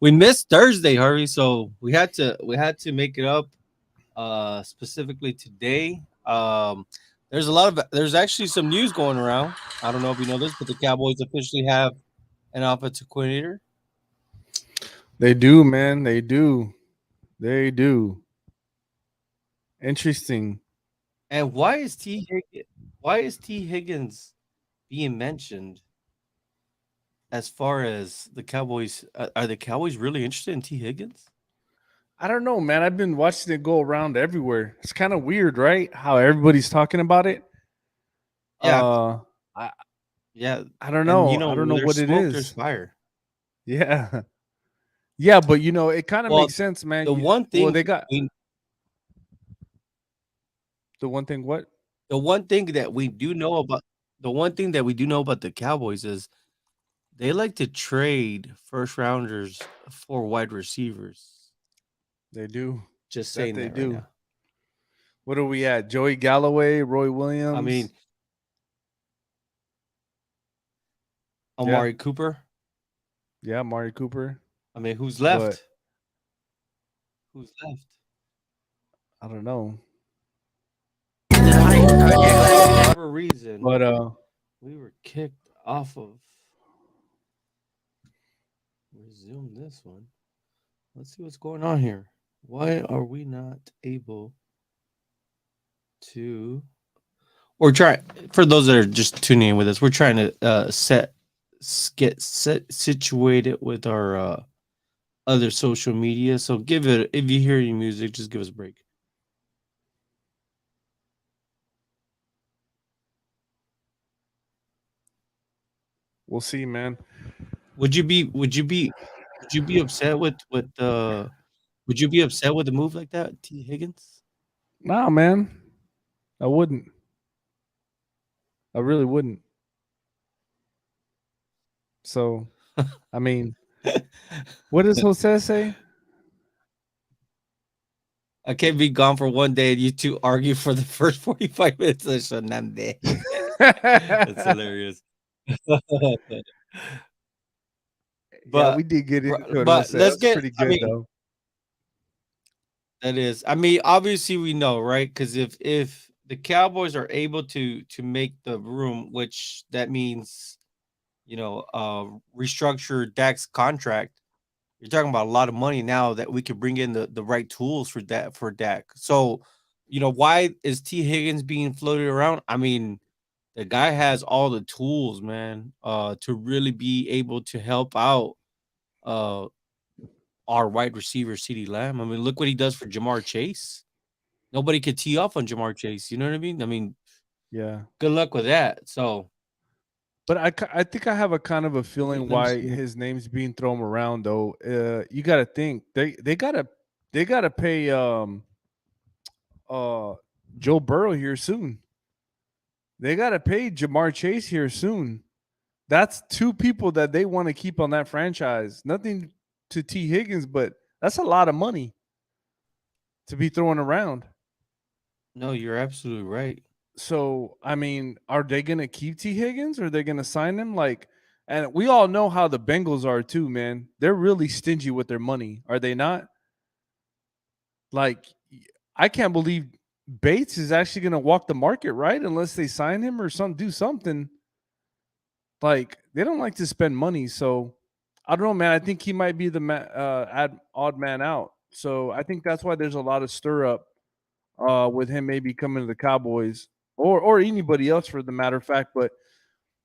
we missed Thursday, Harvey, so we had to make it up specifically today. There's actually some news going around. I don't know if you know this, but the Cowboys officially have an offensive coordinator. They do, man. They do. They do. Interesting. And why is T Higgins being mentioned as far as the Cowboys? Are the Cowboys really interested in T Higgins? I don't know, man. I've been watching it go around everywhere. It's kind of weird, right? How everybody's talking about it. Yeah, I yeah. I don't And know. I don't where know there's what it smoke, there's is. fire. Yeah. Yeah, but it kind of Well, makes sense, man. the one Well, thing they got we the one thing. What? the one thing that we do know about the one thing that we do know about the Cowboys is they like to trade first rounders for wide receivers. They do. Just That saying they that right do. now. What are we at? Joey Galloway, Roy I mean, Williams. Yeah. Amari Cooper. Yeah, Mari Cooper. I mean, who's But left? Who's left? I don't know. For whatever reason, But we were kicked off of resume this one. Let's see what's going on here. Why are we not able to? We're trying for those that are just tuning in with us. We're trying to get set situated with our other social media. So give it if you hear any music, just give us a break. we'll see, man. Would you be would you be would you be upset with would you be upset with a move like that, T Higgins? Nah, man. I wouldn't. I really wouldn't. So, I mean, what does Jose say? I can't be gone for one day and you two argue for the first 45 minutes of Shonande. That's hilarious. Yeah, but we did get into it, but Jose. let's That's get pretty I good, mean though. that is. I mean, obviously we know, right? Because if the Cowboys are able to make the room, which that means, restructure Dak's contract, you're talking about a lot of money now that we could bring in the right tools for Dak. So, why is T Higgins being floated around? I mean, the guy has all the tools, man, to really be able to help out uh our wide receiver, CeeDee Lamb. I mean, look what he does for Jamar Chase. Nobody could tee off on Jamar Chase. You know what I mean? I mean, Yeah. good luck with that. So But I think I have a kind of a feeling let me why see. his name's being thrown around, though. You got to think they gotta pay uh Joe Burrow here soon. They gotta pay Jamar Chase here soon. That's two people that they want to keep on that franchise. Nothing to T Higgins, but that's a lot of money to be throwing around. No, you're absolutely right. So I mean, are they gonna keep T Higgins or are they gonna sign him? Like, and we all know how the Bengals are too, man. They're really stingy with their money, are they not? Like, I can't believe Bates is actually gonna walk the market, right? Unless they sign him or do something. Like, they don't like to spend money, so I don't know, man. I think he might be the odd man out. So I think that's why there's a lot of stir up with him maybe coming to the Cowboys or anybody else for the matter of fact. But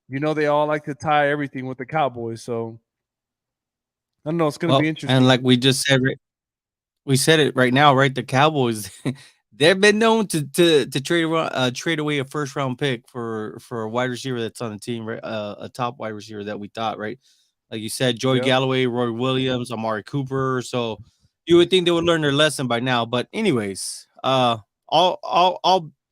they all like to tie everything with the Cowboys. So I don't know. It's going to be Well, and interesting. like we just said, we said it right now, right? The Cowboys, they've been known to trade away a first round pick for a wide receiver that's on the team, right? A top wide receiver that we thought, right? Like you said, Joey Yep. Galloway, Roy Williams, Amari Cooper. So you would think they would learn their lesson by now. But anyways, all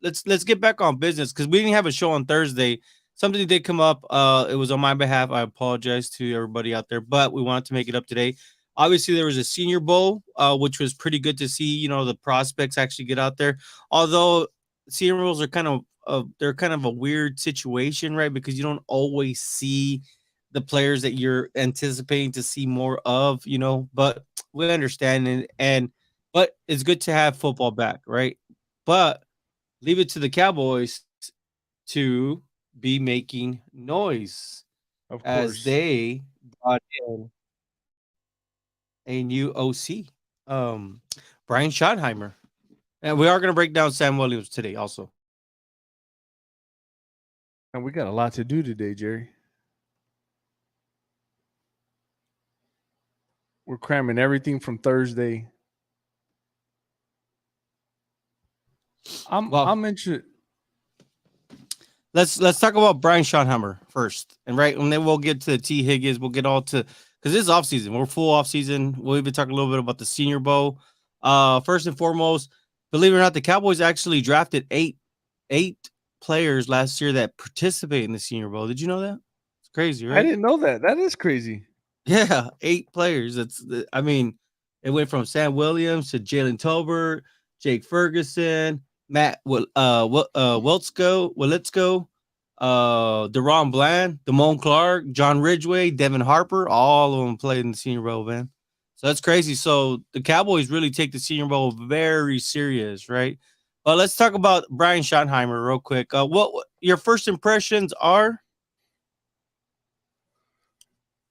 let's get back on business because we didn't have a show on Thursday. Something did come up. It was on my behalf. I apologize to everybody out there, but we wanted to make it up today. Obviously, there was a Senior Bowl, which was pretty good to see. The prospects actually get out there. Although Senior Bowls are they're kind of a weird situation, right? Because you don't always see the players that you're anticipating to see more of, but we understand but it's good to have football back, right? But leave it to the Cowboys to be making noise Of as course. they brought in a new OC, um, Brian Schottenheimer. And we are going to break down Sam Williams today also. And we got a lot to do today, Jerry. We're cramming everything from Thursday. Well, I'm interested. let's talk about Brian Schottenheimer first, and then we'll get to Tee Higgins. We'll get all to because this is off season. We're full off season. We'll even talk a little bit about the Senior Bowl. First and foremost, believe it or not, the Cowboys actually drafted eight players last year that participate in the Senior Bowl. Did you know that? It's crazy, I right? didn't know that. That is crazy. Yeah, eight players. I mean, it went from Sam Williams to Jalen Tolbert, Jake Ferguson, Matt Willetsko, Deron Bland, Damone Clark, John Ridgway, Devin Harper. All of them played in the Senior Bowl, man. So that's crazy. So the Cowboys really take the Senior Bowl very serious, right? But let's talk about Brian Schottenheimer real quick. What your first impressions are?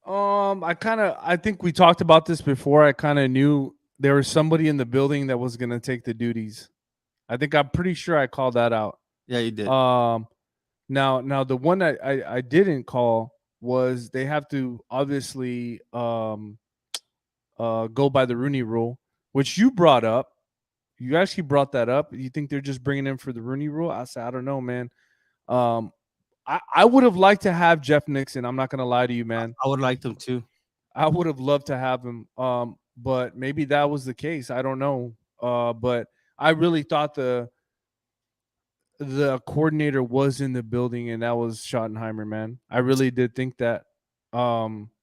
I think we talked about this before. I kind of knew there was somebody in the building that was gonna take the duties. I'm pretty sure I called that out. Yeah, you did. Now the one that I didn't call was they have to obviously go by the Rooney Rule, which you brought up. You actually brought that up. You think they're just bringing in for the Rooney Rule? I said I don't know, man. Um, I would have liked to have Jeff Nixon. I'm not gonna lie to you, man. I would like them too. I would have loved to have him. But maybe that was the case. I don't know. But I really thought the coordinator was in the building and that was Schottenheimer, man. I really did think that.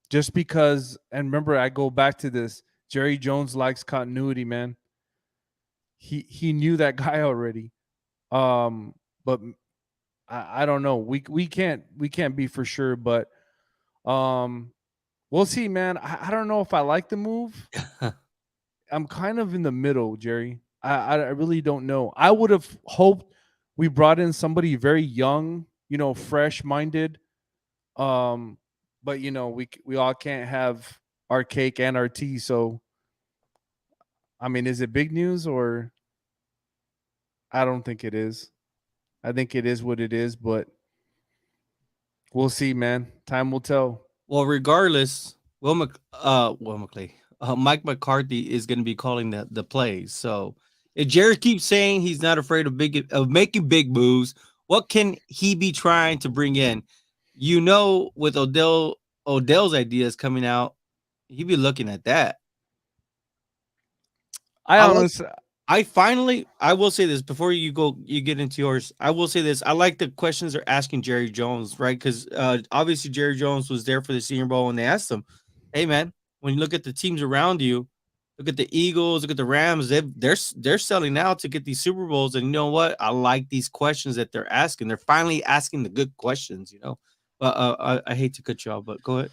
Just because, and remember, I go back to this. Jerry Jones likes continuity, man. He knew that guy already. But I don't know. We can't be for sure, but um we'll see, man. I don't know if I like the move. I'm kind of in the middle, Jerry. I really don't know. I would have hoped we brought in somebody very young, fresh minded. Um, but we all can't have our cake and our tea. So I mean, is it big news or I don't think it is. I think it is what it is, but we'll see, man. Time will tell. Well, regardless, Will McClay, Mike McCarthy is going to be calling the plays. So if Jared keeps saying he's not afraid of making big moves, what can he be trying to bring in? With Odell's ideas coming out, he'd be looking at that. I I like honestly, I will say this before you get into yours. I will say this. I like the questions they're asking Jerry Jones, right? Because obviously Jerry Jones was there for the Senior Bowl and they asked him, hey man, when you look at the teams around you, look at the Eagles, look at the Rams, they're selling out to get these Super Bowls. And you know what? I like these questions that they're asking. They're finally asking the good questions. But I hate to cut you off, but go ahead.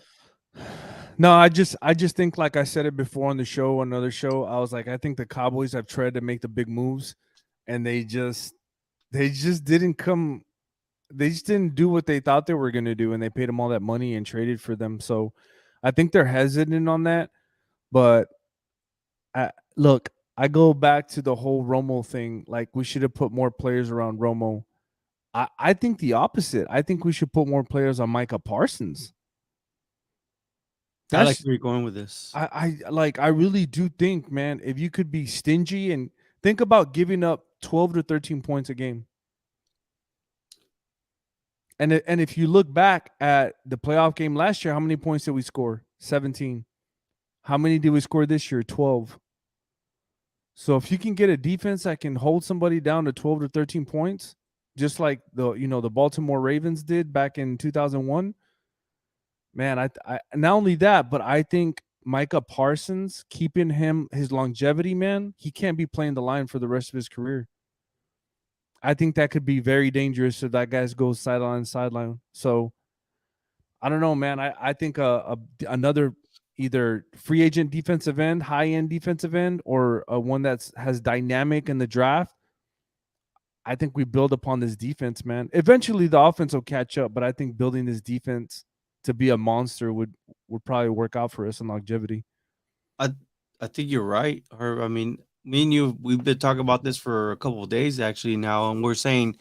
no, I just think, like I said it before on the show, another show. I was like, I think the Cowboys have tried to make the big moves, and they just didn't come. They just didn't do what they thought they were going to do, and they paid them all that money and traded for them. So, I think they're hesitant on that. But look, I go back to the whole Romo thing. Like, we should have put more players around Romo. I think the opposite. I think we should put more players on Micah Parsons. I like That's where you're going with this. I really do think, man, if you could be stingy and think about giving up 12 to 13 points a game. And if you look back at the playoff game last year, how many points did we score? 17. How many did we score this year? 12. So if you can get a defense that can hold somebody down to 12 to 13 points, just like the Baltimore Ravens did back in 2001, man, I not only that, but I think Micah Parsons, keeping his longevity, man, he can't be playing the line for the rest of his career. I think that could be very dangerous if that guy goes sideline to sideline. So I don't know, man. I think another either free agent defensive end, high end defensive end, or one that's has dynamic in the draft. I think we build upon this defense, man. Eventually, the offense will catch up, but I think building this defense to be a monster would probably work out for us in longevity. I I think you're right. Or I mean, me and you, we've been talking about this for a couple of days actually now, and we're saying,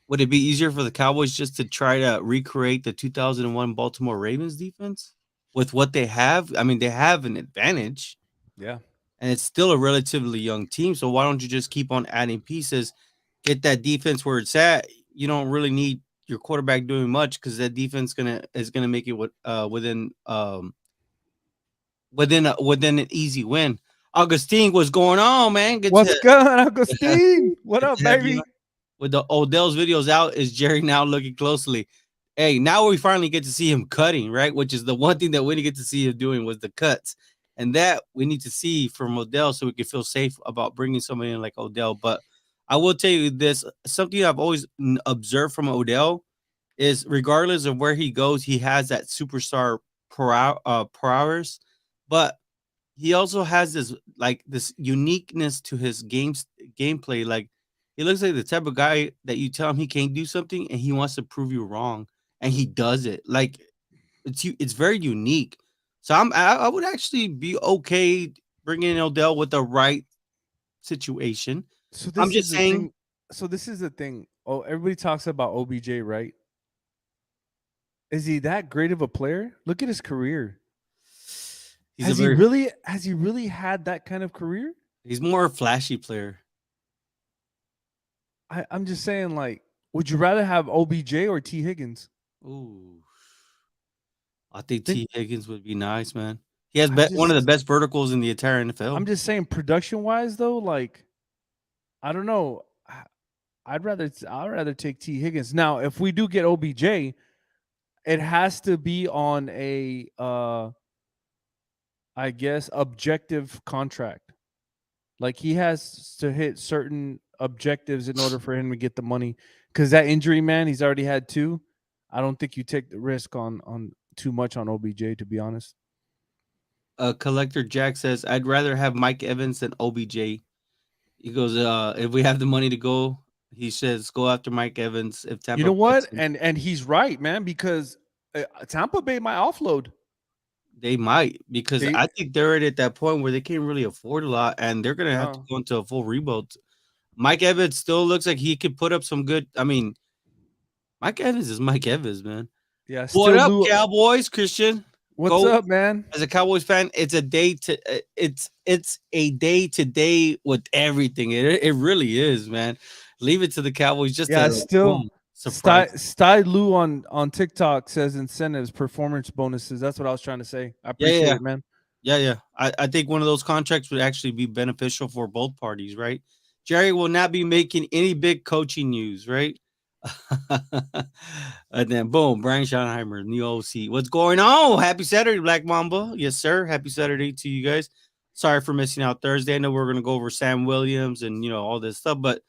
would it be easier for the Cowboys just to try to recreate the 2001 Baltimore Ravens defense with what they have? I mean, they have an advantage, Yeah. and it's still a relatively young team. So why don't you just keep on adding pieces, get that defense where it's at? You don't really need your quarterback doing much because that defense is gonna make it within an easy win. Augustine, what's going on, man? What's good, Augustine? What Good up, to have you baby? on. With the Odell's videos out, is Jerry now looking closely? Hey, now we finally get to see him cutting, right? Which is the one thing that we didn't get to see him doing was the cuts. And that we need to see from Odell so we can feel safe about bringing somebody in like Odell. But I will tell you this, something I've always observed from Odell is regardless of where he goes, he has that superstar prowess. But he also has this uniqueness to his gameplay. Like he looks like the type of guy that you tell him he can't do something and he wants to prove you wrong, and he does it. Like it's very unique. So I would actually be okay bringing in Odell with the right situation. So I'm this is just the saying thing. So this is the thing. Oh, everybody talks about OBJ, right? Is he that great of a player? Look at his career. he's a very Has he really had that kind of career? he's more a flashy player. I'm just saying, like, would you rather have OBJ or T Higgins? Ooh, I think Think T Higgins would be nice, man. He has I'm one of the just best verticals in the entire I'm NFL. just saying production wise though, like I don't know. I'd rather take T Higgins. Now, if we do get OBJ, it has to be on a I guess objective contract. Like he has to hit certain objectives in order for him to get the money. Because that injury, man, he's already had two. I don't think you take the risk on too much on OBJ, to be honest. Collector Jack says, "I'd rather have Mike Evans than OBJ." He goes, "If we have the money to go," he says, "go after Mike Evans if You Tampa know cuts what? him." And he's right, man, because Tampa Bay might offload. They might because They I think they're at that point where they can't really afford a lot, and they're gonna have to no. go into a full rebuild. Mike Evans still looks like he could put up some good. I mean, Mike Evans is Mike Evans, man. Yeah, What still up, Lou. Cowboys? Christian, What's go up, man? as a Cowboys fan. It's a day to day with everything. It really is, man. Leave it to the Cowboys just Yeah, to still boom surprise. Sty Lou on TikTok says incentives, performance bonuses. That's what I was trying to say. I Yeah, appreciate yeah, it, man. yeah, yeah. I think one of those contracts would actually be beneficial for both parties, right? Jerry will not be making any big coaching news, right? And then boom, Brian Schottenheimer, new OC. What's going on? Happy Saturday, Black Mamba. Yes, sir. Happy Saturday to you guys. Sorry for missing out Thursday. I know we're gonna go over Sam Williams and all this stuff, but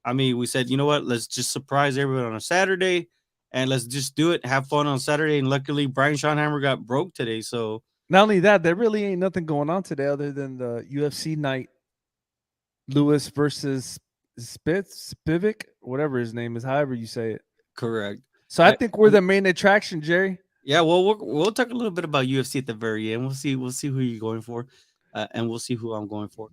I mean, we said, you know what? Let's just surprise everyone on a Saturday and let's just do it. Have fun on Saturday. And luckily, Brian Schottenheimer got broke today, so Not only that, there really ain't nothing going on today other than the UFC night. Lewis versus Spivak, whatever his name is, however you say it. correct. So I think we're the main attraction, Jerry. Yeah, well, we'll talk a little bit about UFC at the very end. We'll see who you're going for, and we'll see who I'm going for.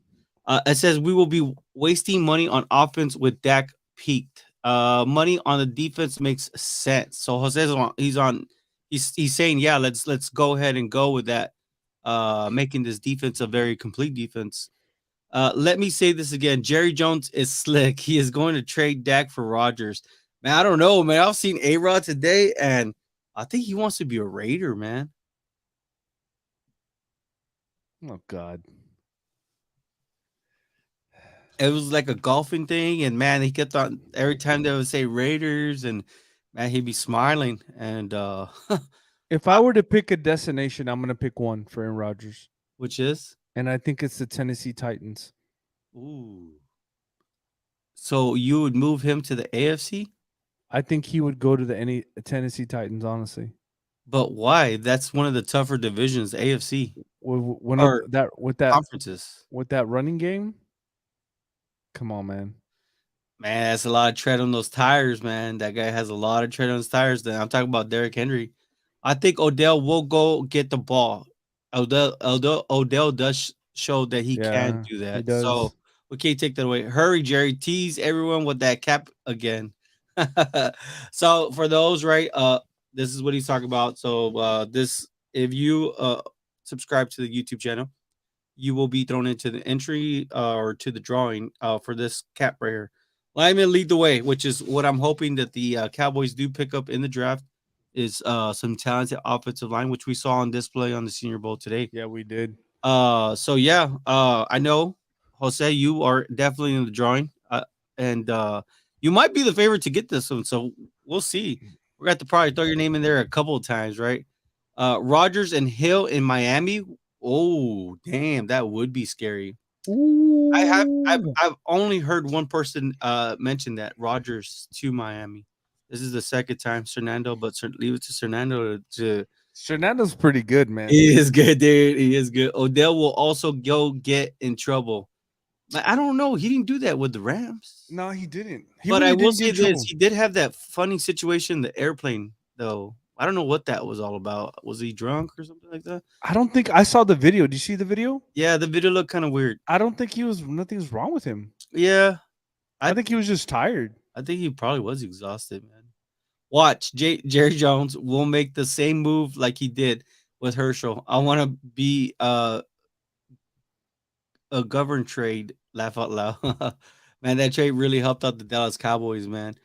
It says we will be wasting money on offense with Dak peaked. Money on the defense makes sense. So Jose's he's saying, yeah, let's go ahead and go with that. Making this defense a very complete defense. Let me say this again. Jerry Jones is slick. He is going to trade Dak for Rodgers. Man, I don't know, man. I've seen A-Rod today, and I think he wants to be a Raider, man. Oh God. It was like a golfing thing, and man, he kept on every time they would say Raiders, and man, he'd be smiling. And If I were to pick a destination, I'm gonna pick one for Aaron Rodgers. which is And I think it's the Tennessee Titans. ooh. So you would move him to the AFC? I think he would go to the Tennessee Titans, honestly. But why? That's one of the tougher divisions, AFC One of or that conferences. with that running game. Come on, man. Man, that's a lot of tread on those tires, man. That guy has a lot of tread on his tires. Then I'm talking about Derrick Henry. I think Odell will go get the ball. Odell does show that he can Yeah, do he that. So does. we can't take that away. Hurry, Jerry. Tease everyone with that cap again. So for those, right? This is what he's talking about. So this if you subscribe to the YouTube channel, you will be thrown into the entry or to the drawing for this cap right here. Lyman lead the way, which is what I'm hoping that the Cowboys do pick up in the draft. Is some talented offensive line, which we saw on display on the Senior Bowl today. Yeah, we did. So yeah, I know Jose, you are definitely in the drawing, and you might be the favorite to get this one. So we'll see. We're going to have to probably throw your name in there a couple of times, right? Rogers and Hill in Miami. Oh, damn, that would be scary. Ooh. I've only heard one person mention that Rogers to Miami. This is the second time, Fernando, but leave it to Fernando to Fernando's pretty good, man. he is good, dude. He is good. Odell will also go get in trouble. Like, I don't know. He didn't do that with the Rams. No, he didn't. He But I really will didn't get say in this: trouble. he did have that funny situation, in the airplane, though. I don't know what that was all about. Was he drunk or something like that? I don't think I saw the video. Did you see the video? Yeah, the video looked kind of weird. I don't think he was nothing's wrong with him. Yeah, I I think he was just tired. I think he probably was exhausted, man. Watch, Jerry Jones will make the same move like he did with Herschel. I want to be a governed trade. Laugh out loud, man. That trade really helped out the Dallas Cowboys, man.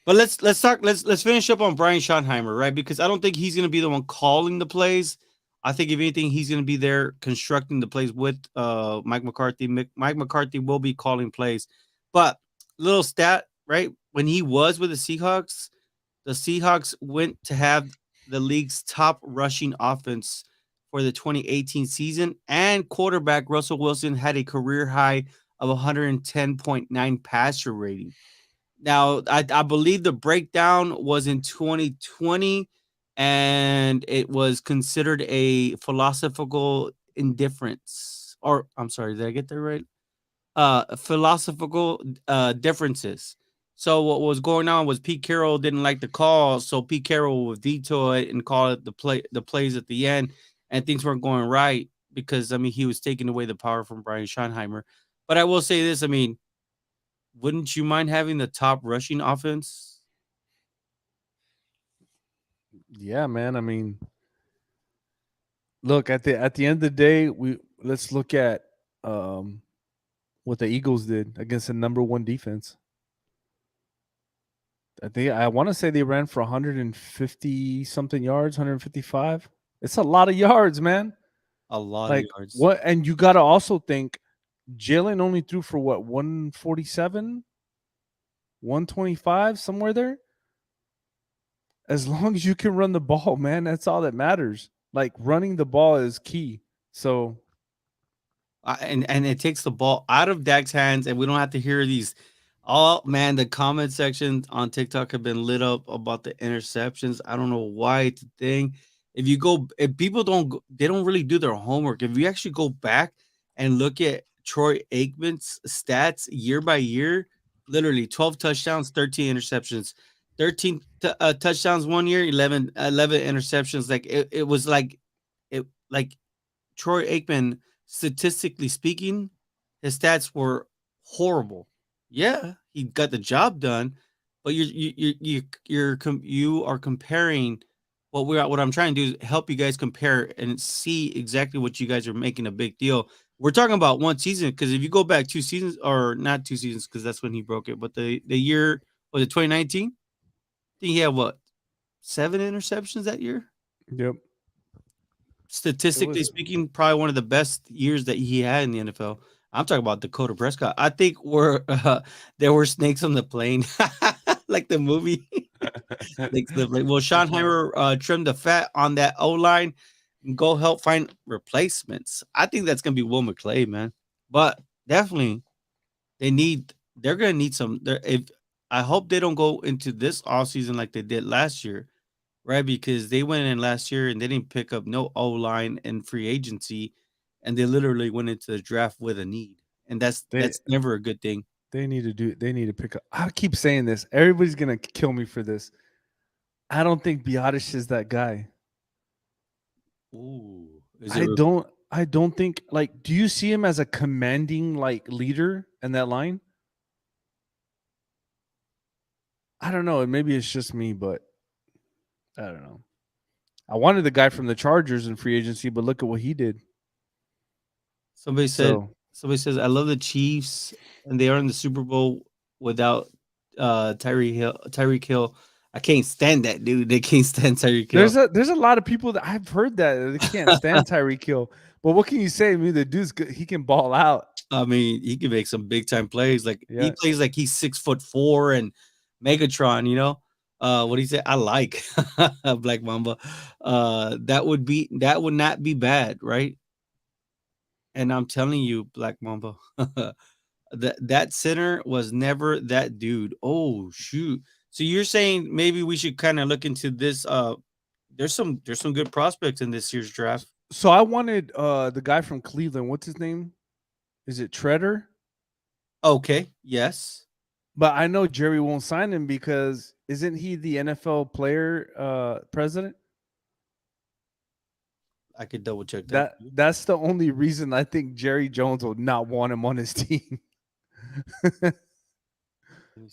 But let's talk. Let's finish up on Brian Schottenheimer, right? Because I don't think he's going to be the one calling the plays. I think if anything, he's going to be there constructing the plays with Mike McCarthy. Mike McCarthy will be calling plays. But little stat, right? When he was with the Seahawks went to have the league's top rushing offense for the 2018 season, and quarterback Russell Wilson had a career high of 110.9 passer rating. Now, I believe the breakdown was in 2020, and it was considered a philosophical indifference. Or I'm sorry, did I get that right? Philosophical differences. So what was going on was Pete Carroll didn't like the call, so Pete Carroll would veto it and call it the plays at the end, and things weren't going right because I mean he was taking away the power from Brian Schottenheimer. But I will say this: I mean, wouldn't you mind having the top rushing offense? Yeah, man. I mean, look at the end of the day, we let's look at um what the Eagles did against the number one defense. I want to say they ran for 150 something yards, 155. It's a lot of yards, man. A lot of Like yards. what? And you got to also think Jalen only threw for what 147, 125, somewhere there. As long as you can run the ball, man, that's all that matters. Like running the ball is key. So And it takes the ball out of Dak's hands, and we don't have to hear these. Oh man, the comment section on TikTok have been lit up about the interceptions. I don't know why it's a thing. If people they don't really do their homework. If you actually go back and look at Troy Aikman's stats year by year, literally 12 touchdowns, 13 interceptions, 13 touchdowns one year, 11 interceptions. Like it was like Troy Aikman, statistically speaking, his stats were horrible. Yeah, he got the job done, but you are comparing what I'm trying to do is help you guys compare and see exactly what you guys are making a big deal. We're talking about one season because if you go back 2 seasons or not 2 seasons because that's when he broke it, but the year was it 2019? I think he had what 7 interceptions that year. yep, it Statistically was. speaking, probably one of the best years that he had in the NFL. I'm talking about Dakota Prescott. I think there were snakes on the plane, like the movie. Snakes on the plane. Well, Schottenheimer trimmed the fat on that O line and go help find replacements. I think that's gonna be Will McClay, man. But definitely, they're gonna need some. If I hope they don't go into this off season like they did last year right? Because they went in last year and they didn't pick up no O line and free agency, and they literally went into the draft with a need, and They that's never a good thing. they need to pick up. I keep saying this. Everybody's gonna kill me for this. I don't think Biotish is that guy. Ooh, is it? I don't think like do you see him as a commanding like leader in that line? I don't know. Maybe it's just me, but I don't know. I wanted the guy from the Chargers in free agency, but look at what he did. Somebody said So somebody says, "I love the Chiefs, and they are in the Super Bowl without Tyreek Hill." I can't stand that dude. They can't stand Tyreek Hill. there's a lot of people that I've heard that they can't stand Tyreek Hill. But what can you say? I mean, the dude's good. He can ball out. I mean, he can make some big time plays. Like he Yeah. plays like he's 6'4" and Megatron. What do you say? I like Black Mamba. That would not be bad, right? And I'm telling you, Black Mamba, that center was never that dude. Oh shoot! So you're saying maybe we should kind of look into this? There's some good prospects in this year's draft. So I wanted the guy from Cleveland. What's his name? Is it Treader? Okay, yes, But I know Jerry won't sign him because isn't he the NFL player president? I could double check that. That's the only reason I think Jerry Jones will not want him on his team. Let me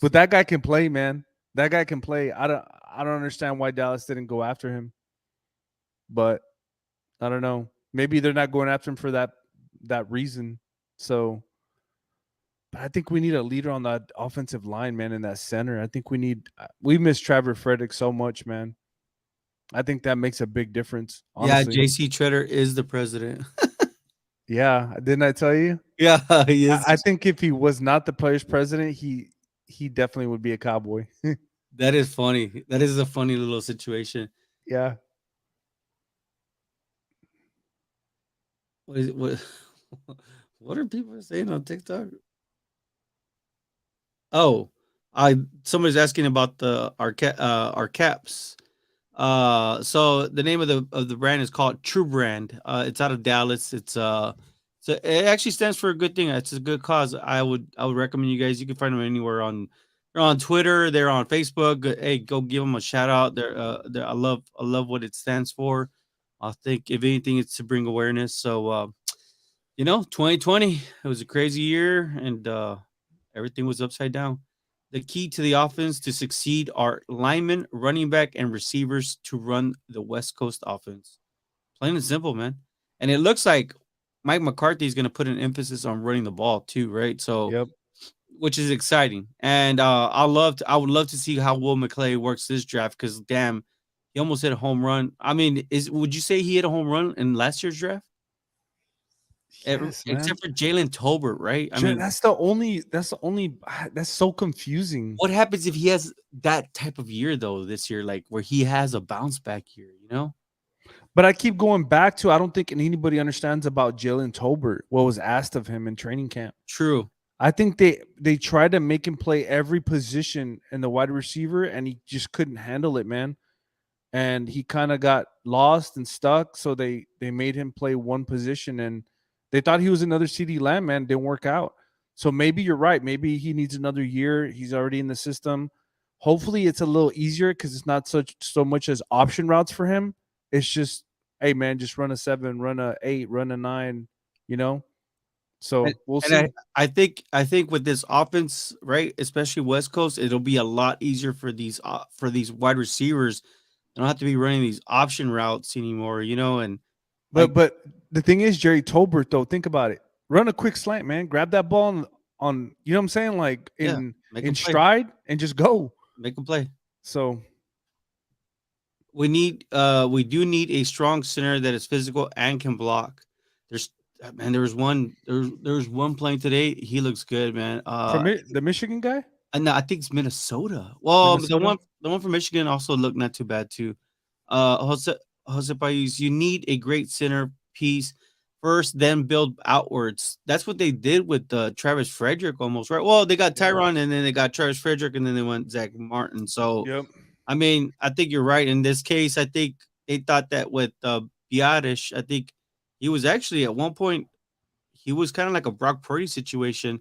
But see. that guy can play, man. That guy can play. I don't understand why Dallas didn't go after him. But I don't know. Maybe they're not going after him for that reason. So, but I think we need a leader on that offensive line, man, in that center. I think we miss Trevor Frederick so much, man. I think that makes a big difference, Yeah, honestly. JC Treader is the president. Yeah, didn't I tell you? Yeah, he is. I think if he was not the players president, he definitely would be a Cowboy. That is funny. That is a funny little situation. Yeah. What is what? What are people saying on TikTok? Oh, I somebody's asking about our caps. So the name of the brand is called True Brand. It's out of Dallas. So it actually stands for a good thing. It's a good cause. I would recommend you guys. You can find them anywhere they're on Twitter. They're on Facebook. Hey, go give them a shout out. I love what it stands for. I think if anything, it's to bring awareness. So 2020, it was a crazy year, and everything was upside down. The key to the offense to succeed are linemen, running back, and receivers to run the West Coast offense. Plain and simple, man. And it looks like Mike McCarthy is going to put an emphasis on running the ball too, right? So, Yep. which is exciting. And I would love to see how Will McClay works this draft because damn, he almost hit a home run. I mean, would you say he hit a home run in last year's draft? Yes, man. Except for Jalen Tolbert, right? I mean, That's so confusing. what happens if he has that type of year though this year, like where he has a bounce back year, you know? But I keep going back to I don't think anybody understands about Jalen Tolbert, what was asked of him in training camp. True. I think they tried to make him play every position in the wide receiver, and he just couldn't handle it, man. And he kind of got lost and stuck. So they made him play one position, and they thought he was another CD Lamb, man. Didn't work out. So maybe you're right. Maybe he needs another year. He's already in the system. Hopefully, it's a little easier because it's not so much as option routes for him. It's just, hey man, just run a 7, run a 8, run a 9. You know. And, So we'll and I, see. I think with this offense, right, especially West Coast, it'll be a lot easier for these wide receivers. They don't have to be running these option routes anymore, and like But the thing is, Jerry Tolbert, though, think about it. Run a quick slant, man. Grab that ball on you know what I'm saying? Like yeah, in stride and just go. make them play. So We do need a strong center that is physical and can block. There's man, there was one playing today. He looks good, man. from it, the Michigan guy, And I think it's Minnesota. Well, the Minnesota. one from Michigan also looked not too bad too. Jose Payus, you need a great center piece first, then build outwards. That's what they did with Travis Frederick almost, right? Well, they got Yeah. Tyron and then they got Travis Frederick and then they went Zach Martin. So Yep. I mean, I think you're right in this case. I think they thought that with Biadish, I think he was actually at one point he was kind of like a Brock Purdy situation.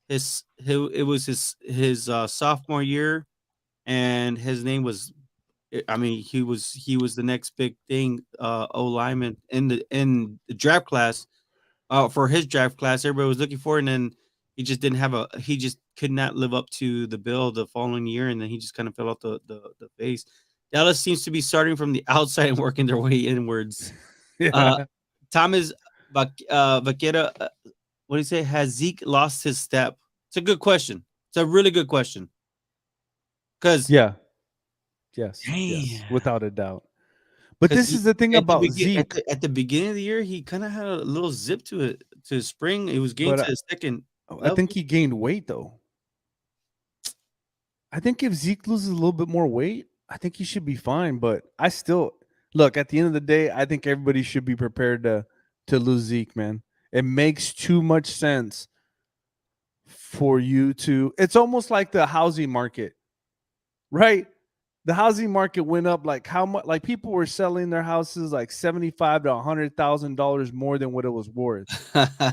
It was his sophomore year, and his name was. I mean, he was the next big thing, O lineman in the draft class. For his draft class, everybody was looking for, it, and then he just could not live up to the bill the following year, and then he just kind of fell off the face. Dallas seems to be starting from the outside and working their way inwards. Uh, Yeah. Thomas Vaquera, what do you say? Has Zeke lost his step? It's a good question. It's a really good question. Because Yeah. Yes. Yes. damn, Without a doubt. But because this he is the thing at the about begin Zeke. at the beginning of the year, he kind of had a little zip to it to his spring. He was getting But to the second I think level. he gained weight though. I think if Zeke loses a little bit more weight, I think he should be fine. But I still look at the end of the day, I think everybody should be prepared to lose Zeke, man. It makes too much sense for you to it's almost like the housing market, right? The housing market went up like how much like people were selling their houses like 75 to $100,000 more than what it was worth.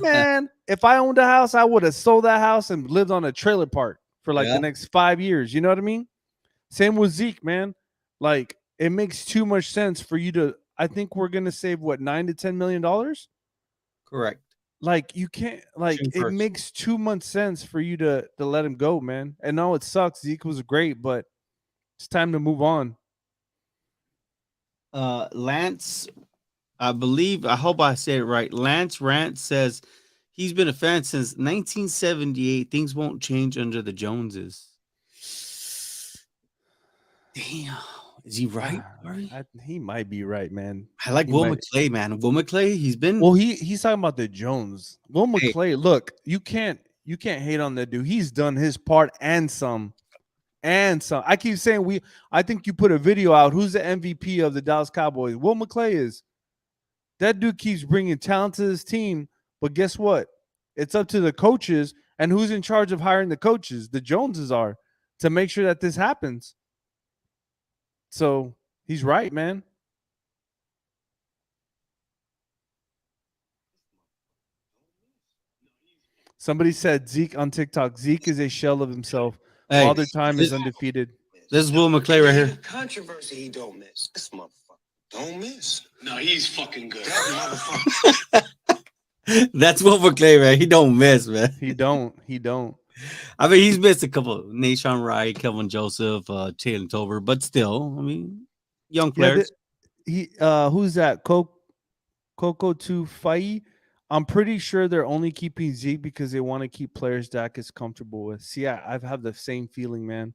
Man, if I owned a house, I would have sold that house and lived on a trailer park for like the Yeah, next 5 years. You know what I mean? Same with Zeke, man. Like it makes too much sense for you to. I think we're gonna save what $9 to $10 million. correct. Like you can't. Like June it 1st. makes too much sense for you to let him go, man. And no, it sucks. Zeke was great, but it's time to move on. Lance, I hope I said it right. Lance Rant says he's been a fan since 1978. Things won't change under the Joneses. Damn. Is he right, Harvey? He might be right, man. I like He Will might. McClay, man. Will McClay, he's been Well, he's talking about the Jones. Will hey, McClay. Look, you can't hate on that dude. He's done his part and some. And some. I keep saying we. I think you put a video out. Who's the MVP of the Dallas Cowboys? Will McClay is. That dude keeps bringing talent to his team, but guess what? It's up to the coaches, and who's in charge of hiring the coaches? The Joneses are to make sure that this happens. So he's right, man. Somebody said Zeke on TikTok. Zeke is a shell of himself. hey, Father Time is this, undefeated. this is Will McClay right here. Controversy he don't miss. This motherfucker don't miss. No, he's fucking good. That motherfucker. That's Will McClay, man. He don't miss, man. He don't. He don't. I mean, he's missed a couple. Nashawn Wright, Kelvin Joseph, Jalen Tolbert, but still, I mean, young Yeah. players. He. Who's that? Coco Tufai. I'm pretty sure they're only keeping Zeke because they want to keep players Dak is comfortable with. See, I have the same feeling, man.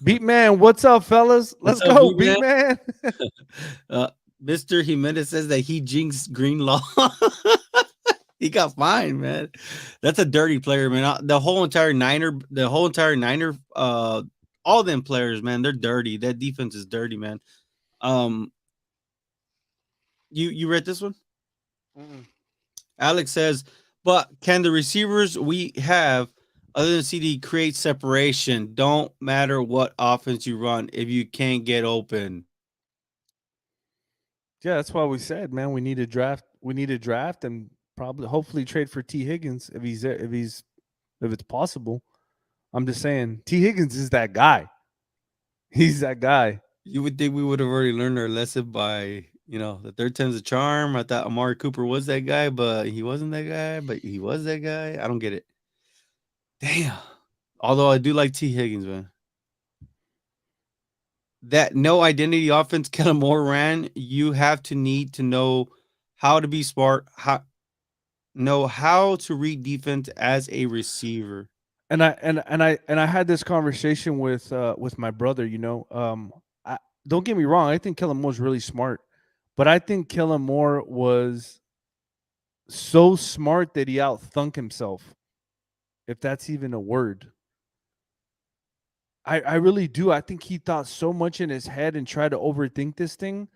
Beat man, what's up, fellas? What's Let's up, go, B-Man? beat man. Uh, Mr. Jimenez says that he jinxed Greenlaw. He got fined, man. That's a dirty player, man. The whole entire Niner, all them players, man, they're dirty. That defense is dirty, man. Um, you read this one? Alex says, but can the receivers we have, other than CD, create separation? Don't matter what offense you run if you can't get open. Yeah, that's why we said, man, we need to draft. We need to draft and probably, hopefully, trade for T Higgins if he's there, if it's possible. I'm just saying, T Higgins is that guy. He's that guy. You would think we would have already learned our lesson by, the third time's a charm. I thought Amari Cooper was that guy, but he wasn't that guy, but he was that guy. I don't get it. Damn. Although I do like T. Higgins, man. That no identity offense Kellen Moore ran, you have to need to know how to be smart, know how to read defense as a receiver. And I had this conversation with my brother. I, don't get me wrong. I think Kellen Moore's really smart, but I think Kellen Moore was so smart that he outthunk himself, if that's even a word. I really do. I think he thought so much in his head and tried to overthink this thing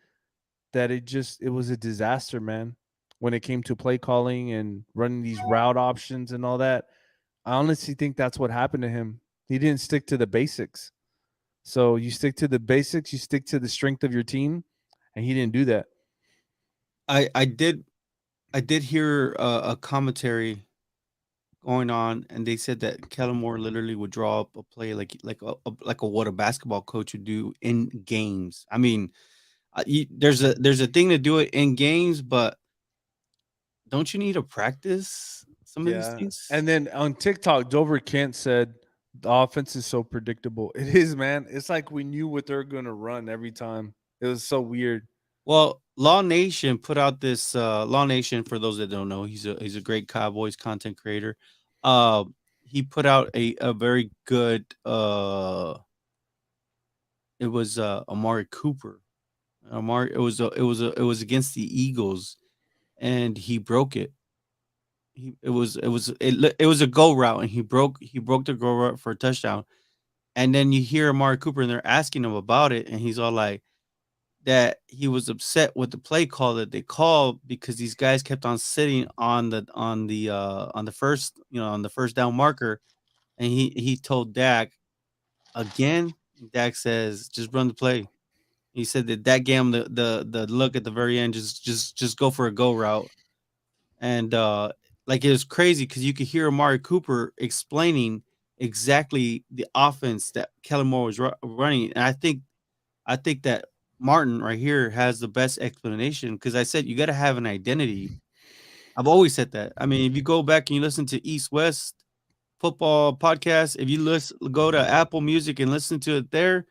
that it was a disaster, man. When it came to play calling and running these route options and all that, I honestly think that's what happened to him. He didn't stick to the basics. So you stick to the basics, you stick to the strength of your team, and he didn't do that. I did hear a commentary going on, and they said that Kellen Moore literally would draw up a play like what a basketball coach would do in games. I mean, there's a thing to do it in games, but don't you need to practice some of these Yeah. things? And then on TikTok, Dover Kent said the offense is so predictable. It is, man. It's like we knew what they're gonna run every time. It was so weird. Well, Law Nation put out this Law Nation. For those that don't know, he's a great Cowboys content creator. Uh, he put out a very good. It was Amari Cooper. Amari. It was against the Eagles, and he broke it. It was a go route, and he broke the go route for a touchdown. And then you hear Amari Cooper, and they're asking him about it, and he's all like, that he was upset with the play call that they called because these guys kept on sitting on the first, on the first down marker, and he told Dak again. Dak says, "Just run the play." He said that Dak gave him the look at the very end, just go for a go route, and like, it was crazy because you could hear Amari Cooper explaining exactly the offense that Kellen Moore was running, and I think that Martin right here has the best explanation because I said you got to have an identity. I've always said that. I mean, if you go back and you listen to East West football podcast, if you go to Apple Music and listen to it there,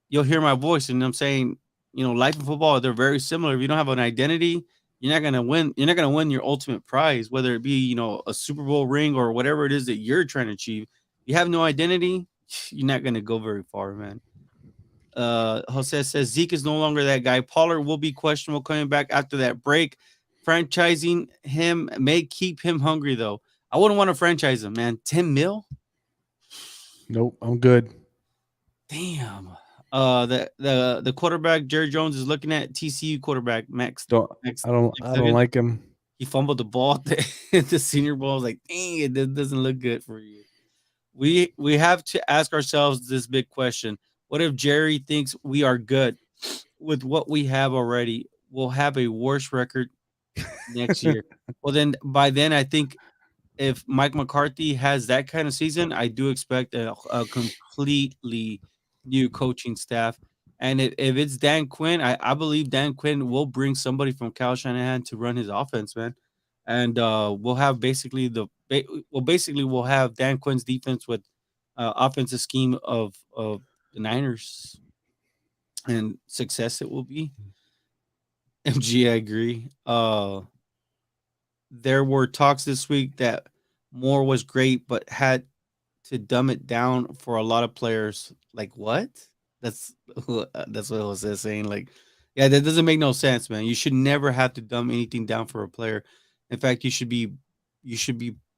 you'll hear my voice. And I'm saying, life and football, they're very similar. If you don't have an identity, you're not gonna win. You're not gonna win your ultimate prize, whether it be a Super Bowl ring or whatever it is that you're trying to achieve. You have no identity, you're not gonna go very far, man. Jose says Zeke is no longer that guy. Pollard will be questionable coming back after that break. Franchising him may keep him hungry though. I wouldn't want to franchise him, man. 10 mil? Nope, I'm good. Damn. The quarterback Jerry Jones is looking at TCU quarterback Max Don't Max, I Max don't Duggan. like him. He fumbled the ball at the Senior Bowl. I was like, dang, it doesn't look good for you. We have to ask ourselves this big question: what if Jerry thinks we are good with what we have already? We'll have a worse record next year. Well, then by then, I think if Mike McCarthy has that kind of season, I do expect a completely new coaching staff. And if it's Dan Quinn, I believe Dan Quinn will bring somebody from Kyle Shanahan to run his offense, man. And we'll have basically we'll have Dan Quinn's defense with offensive scheme of the Niners, and success it will be. MG, I agree. There were talks this week that Moore was great, but had to dumb it down for a lot of players. Like what? That's that's what Jose is saying. Like, yeah, that doesn't make no sense, man. You should never have to dumb anything down for a player. In fact, you should be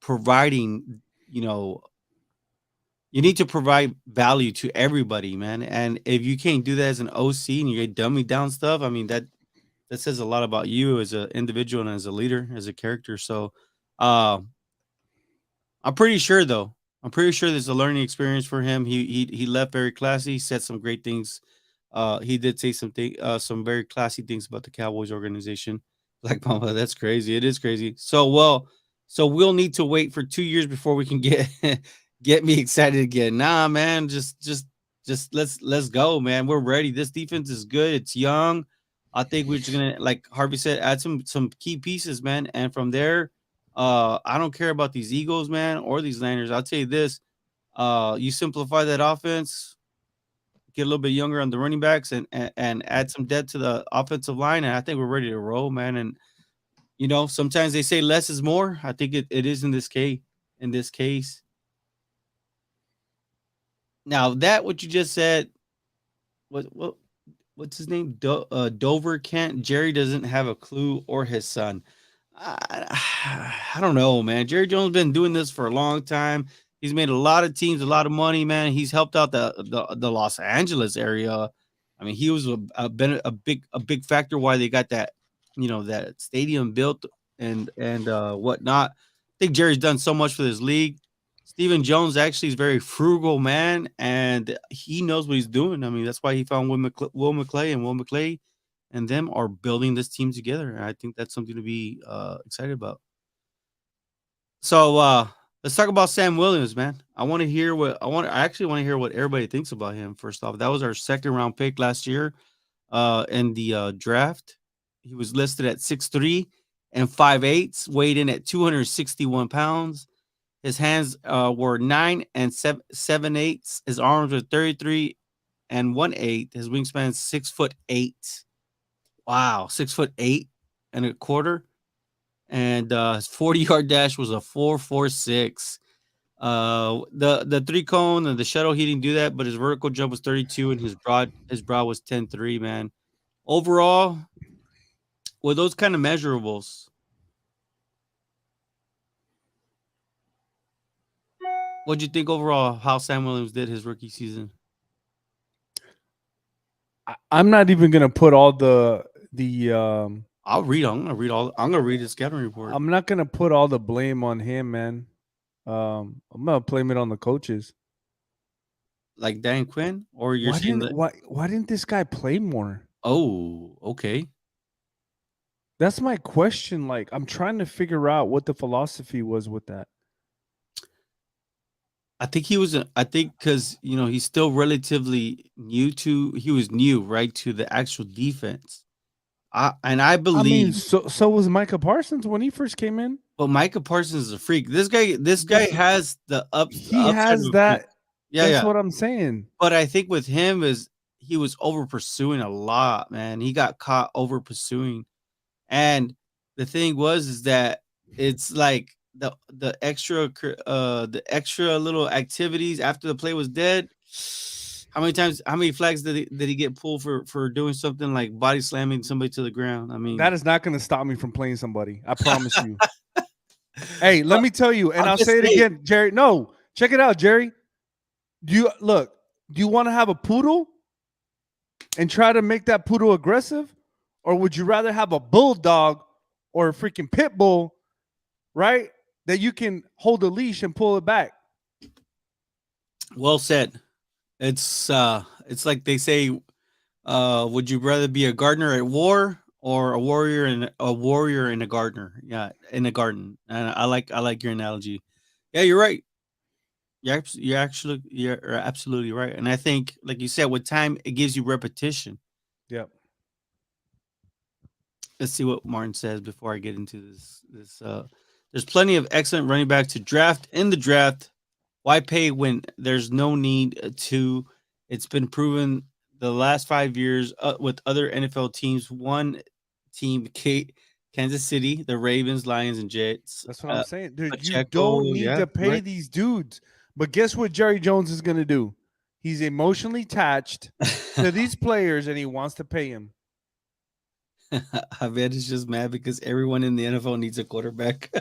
providing. You know, you need to provide value to everybody, man. And if you can't do that as an OC and you get dumbing down stuff, I mean that says a lot about you as an individual and as a leader, as a character. So, uh, I'm pretty sure though. I'm pretty sure there's a learning experience for him. He left very classy. Said some great things. He did say some very classy things about the Cowboys organization. Like Mama, that's crazy. It is crazy. So we'll need to wait for 2 years before we can get get me excited again. Nah, man, just let's go, man. We're ready. This defense is good. It's young. I think we're just gonna, like Harvey said, add some key pieces, man. And from there, I don't care about these Eagles, man, or these Niners. I'll tell you this: you simplify that offense, get a little bit younger on the running backs, and add some depth to the offensive line, and I think we're ready to roll, man. And sometimes they say less is more. I think it is in this case. In this case, now that what you just said, what's his name? Dover Kent. Jerry doesn't have a clue, or his son. I don't know, man. Jerry Jones been doing this for a long time. He's made a lot of teams, a lot of money, man. He's helped out the Los Angeles area. I mean, he was a big factor why they got that stadium built and whatnot. I think Jerry's done so much for this league. Stephen Jones actually is very frugal man, and he knows what he's doing. I mean, that's why he found Will McClay, and Will McClay and them are building this team together. And I think that's something to be excited about. So let's talk about Sam Williams, man. I actually want to hear what everybody thinks about him. First off, that was our second round pick last year in the draft. He was listed at 6'3" and 5'8", weighed in at 261 pounds. His hands were 9 and 7/8. His arms were 33 and 1/8. His wingspan 6'8". Wow, 6'8" and a quarter. And his 40-yard dash was a 4.46. The three cone and the shuttle, he didn't do that, but his vertical jump was 32 and his broad was 10.3, man. Overall, with those kind of measurables, what'd you think overall how Sam Williams did his rookie season? I'm not even gonna put all the I'm gonna read his scouting report. I'm not gonna put all the blame on him, man. I'm gonna blame it on the coaches. Like Dan Quinn, or you're Why saying didn't that? why didn't this guy play more? Oh, okay. That's my question. Like, I'm trying to figure out what the philosophy was with that. I think because he's still relatively new he was new, right, to the actual defense. I I mean, believe, so was Micah Parsons when he first came in. but Micah Parsons is a freak. This guy has the He upside of has a freak. that. Yeah, That's yeah. what I'm saying. But I think with him is he was over pursuing a lot, man. He got caught over pursuing. And the thing is that it's like the extra little activities after the play was dead. How many flags did he get pulled for doing something like body slamming somebody to the ground? I mean, That is not going to stop me from playing somebody. I promise you. Hey, let me tell you, and I'm I'll just say it saying. again, Jerry. No, check it out, Jerry. Do you want to have a poodle and try to make that poodle aggressive? Or would you rather have a bulldog or a freaking pit bull, right? That you can hold a leash and pull it back. Well said. It's like they say, would you rather be a gardener at war or a warrior in a gardener? Yeah, in a garden. And I like your analogy. Yeah, you're right. You're absolutely right. And I think, like you said, with time it gives you repetition. Yep. Let's see what Martin says before I get into this. There's plenty of excellent running backs to draft in the draft. Why pay when there's no need to? It's been proven the last 5 years with other NFL teams. One team, Kansas City, the Ravens, Lions, and Jets. That's what I'm saying. Dude, you Pacheco, don't need yeah, to pay these dudes. But guess what Jerry Jones is going to do? He's emotionally attached to these players and he wants to pay him. Javed is just mad because everyone in the NFL needs a quarterback.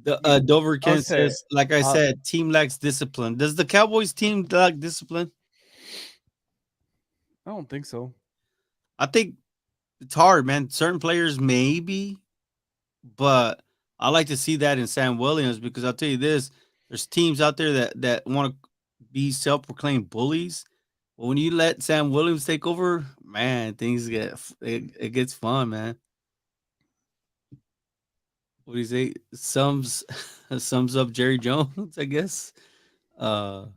Dover Kent says, like I said, team lacks discipline. Does the Cowboys team lack discipline? I don't think so. I think it's hard, man. Certain players maybe, but I like to see that in Sam Williams because I'll tell you this: there's teams out there that want to be self-proclaimed bullies. But when you let Sam Williams take over, man, it gets fun, man. What do you say? Sums up Jerry Jones, I guess. Uh,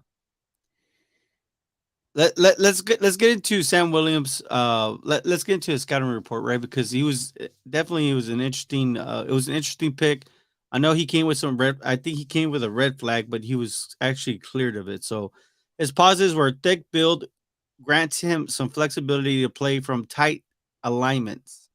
let's get into Sam Williams. Let's get into his scouting report, right? Because he was an interesting. It was an interesting pick. I know he came with some red. I think he came with a red flag, but he was actually cleared of it. So his positives were thick build, grants him some flexibility to play from tight alignments.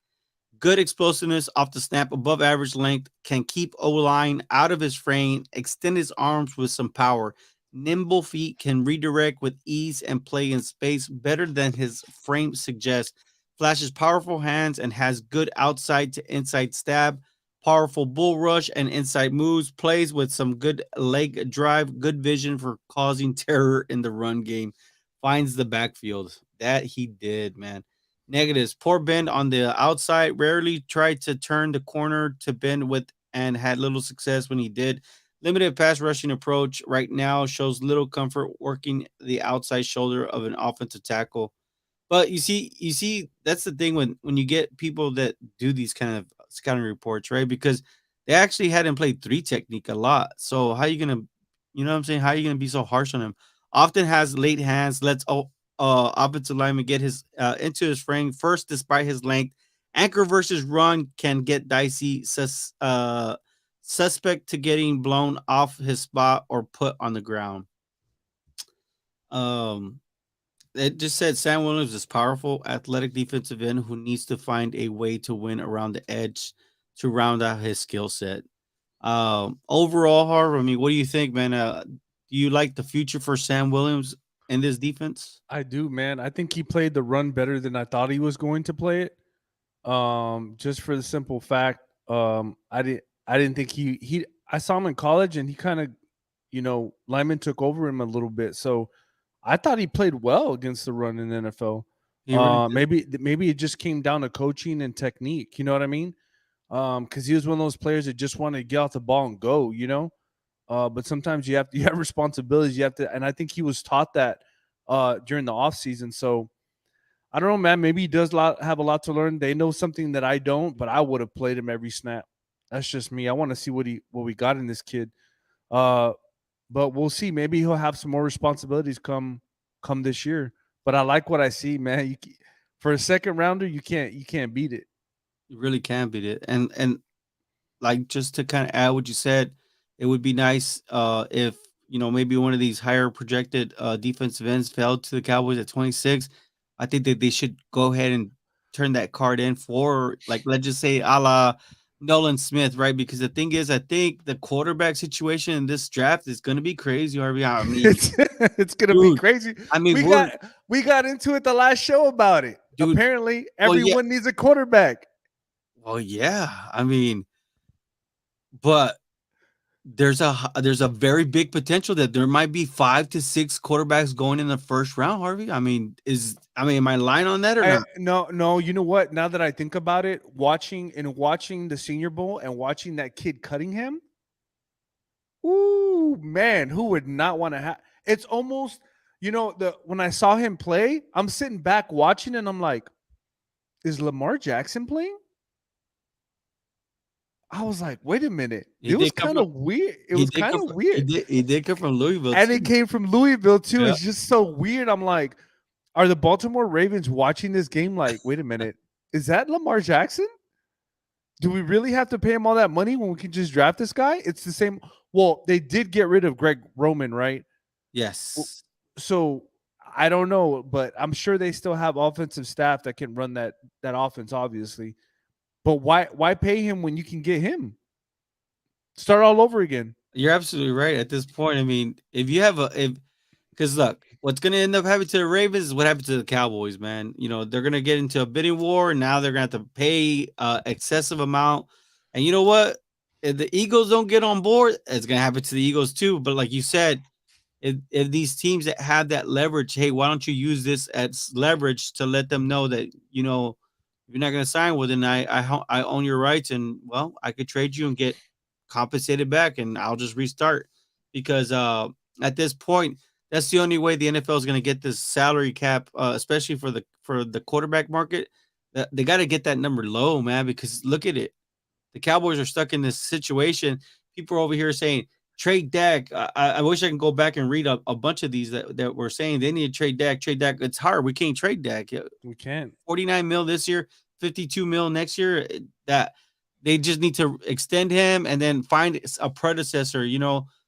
Good explosiveness off the snap, above average length, can keep O-line out of his frame, extend his arms with some power. Nimble feet can redirect with ease and play in space better than his frame suggests. Flashes powerful hands and has good outside to inside stab. Powerful bull rush and inside moves. Plays with some good leg drive. Good vision for causing terror in the run game. Finds the backfield. That he did, man. Negatives: poor bend on the outside. Rarely tried to turn the corner to bend with and had little success when he did. limited pass rushing approach right now shows little comfort working the outside shoulder of an offensive tackle. But you see, that's the thing when you get people that do these kind of scouting reports, right? Because they actually had him play three technique a lot. So how you gonna, you know what I'm saying? How you gonna be so harsh on him? Often has late hands, lets offensive lineman get his into his frame first, despite his length. Anchor versus run can get dicey. Suspect to getting blown off his spot or put on the ground. Um, it just said Sam Williams is powerful, athletic defensive end who needs to find a way to win around the edge to round out his skill set. Overall, Harv, I mean, what do you think, man? Do you like the future for Sam Williams in this defense? I do, man. I think he played the run better than I thought he was going to play it. Just for the simple fact, I didn't think he I saw him in college and he kind of, Lyman took over him a little bit. So I thought he played well against the run in the NFL. He really did. Maybe it just came down to coaching and technique. You know what I mean? Because he was one of those players that just wanted to get off the ball and go. But sometimes you have responsibilities. You have to, and I think he was taught that during the off season. So I don't know, man. Maybe he does have a lot to learn. They know something that I don't, but I would have played him every snap. That's just me. I want to see what we got in this kid. Uh, but we'll see. Maybe he'll have some more responsibilities come this year. But I like what I see, man. For a second rounder, you can't beat it. You really can beat it. And like just to kind of add what you said, it would be nice if maybe one of these higher projected defensive ends fell to the Cowboys at 26. I think that they should go ahead and turn that card in for, like, let's just say a la Nolan Smith, right? Because the thing is, I think the quarterback situation in this draft is going to be crazy, Harvey. I mean, It's gonna be dude, crazy. I mean, We got into it the last show about it. dude. Apparently, Well, yeah, everyone needs a quarterback. well, yeah. I mean, but there's a very big potential that there might be 5 to 6 quarterbacks going in the first round, Harvey. I mean, am I lying on that or not? No. You know what? Now that I think about it, watching the Senior Bowl and watching that kid Cunningham, ooh man, who would not want to have? It's almost, the when I saw him play, I'm sitting back watching and I'm like, is Lamar Jackson playing? I was like, wait a minute. He It was did come kind from of weird. It he was did kind come of from weird. he did come from Louisville And it too. came from Louisville too. Yeah. It's just so weird. I'm like, are the Baltimore Ravens watching this game like, wait a minute, is that Lamar Jackson? Do we really have to pay him all that money when we can just draft this guy? It's the same. Well, they did get rid of Greg Roman, right? Yes. So I don't know, but I'm sure they still have offensive staff that can run that offense, obviously. But why pay him when you can get him? Start all over again. You're absolutely right at this point. I mean, if you have a if because look, what's gonna end up happening to the Ravens is what happened to the Cowboys, man. They're gonna get into a bidding war, and now they're gonna have to pay excessive amount. And you know what? If the Eagles don't get on board, it's gonna happen to the Eagles too. But like you said, if these teams that have that leverage, hey, why don't you use this as leverage to let them know that if you're not going to sign with it, and I own your rights, and well, I could trade you and get compensated back, and I'll just restart because at this point, that's the only way the NFL is going to get this salary cap, especially for the quarterback market. That they got to get that number low, man. Because look at it, the Cowboys are stuck in this situation. People are over here saying trade Dak. I wish I can go back and read a bunch of these that were saying they need to trade Dak. Trade Dak. It's hard. We can't trade Dak. We can't. 49 mil this year, 52 mil next year. That they just need to extend him and then find a predecessor.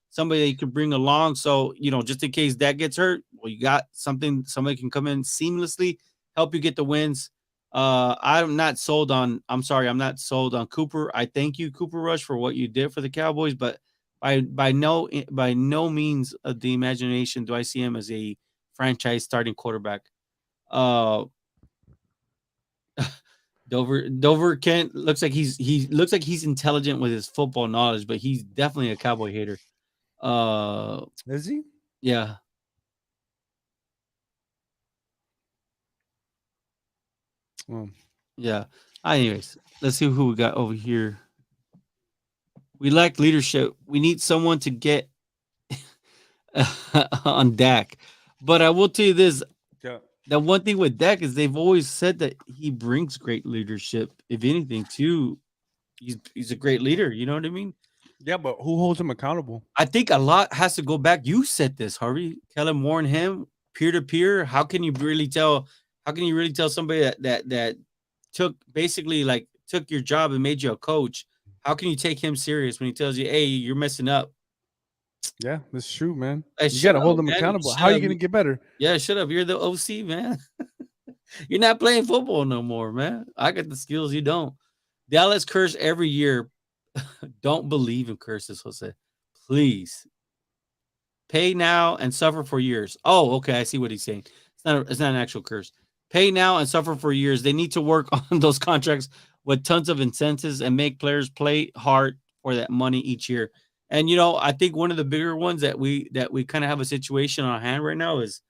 Somebody that you could bring along. So just in case Dak gets hurt, well, you got something. Somebody can come in seamlessly, help you get the wins. I'm sorry, I'm not sold on Cooper. I thank you, Cooper Rush, for what you did for the Cowboys, but by no means of the imagination do I see him as a franchise starting quarterback. Uh Dover Kent looks like he looks like he's intelligent with his football knowledge, but he's definitely a Cowboy hater. Is he? Yeah. Well, Yeah. Anyways, let's see who we got over here. We lack leadership. We need someone to get on Dak. But I will tell you this: Yeah. the one thing with Dak is they've always said that he brings great leadership. If anything, too, he's a great leader. You know what I mean? Yeah, but who holds him accountable? I think a lot has to go back. You said this, Harvey, Kellen Moore, and him peer to peer. How can you really tell? How can you really tell somebody that took basically like took your job and made you a coach? How can you take him serious when he tells you, "Hey, you're messing up"? Yeah, that's true, man. Hey, You got shut to up, hold him man. accountable. How Shut are you up. going to get better? Yeah, shut up. You're the OC, man. You're not playing football no more, man. I got the skills. You don't. Dallas curse every year. Don't believe in curses, Jose. Please pay now and suffer for years. Oh, okay. I see what he's saying. It's not an actual curse. Pay now and suffer for years. They need to work on those contracts with tons of incentives and make players play hard for that money each year. And I think one of the bigger ones that we kind of have a situation on hand right now is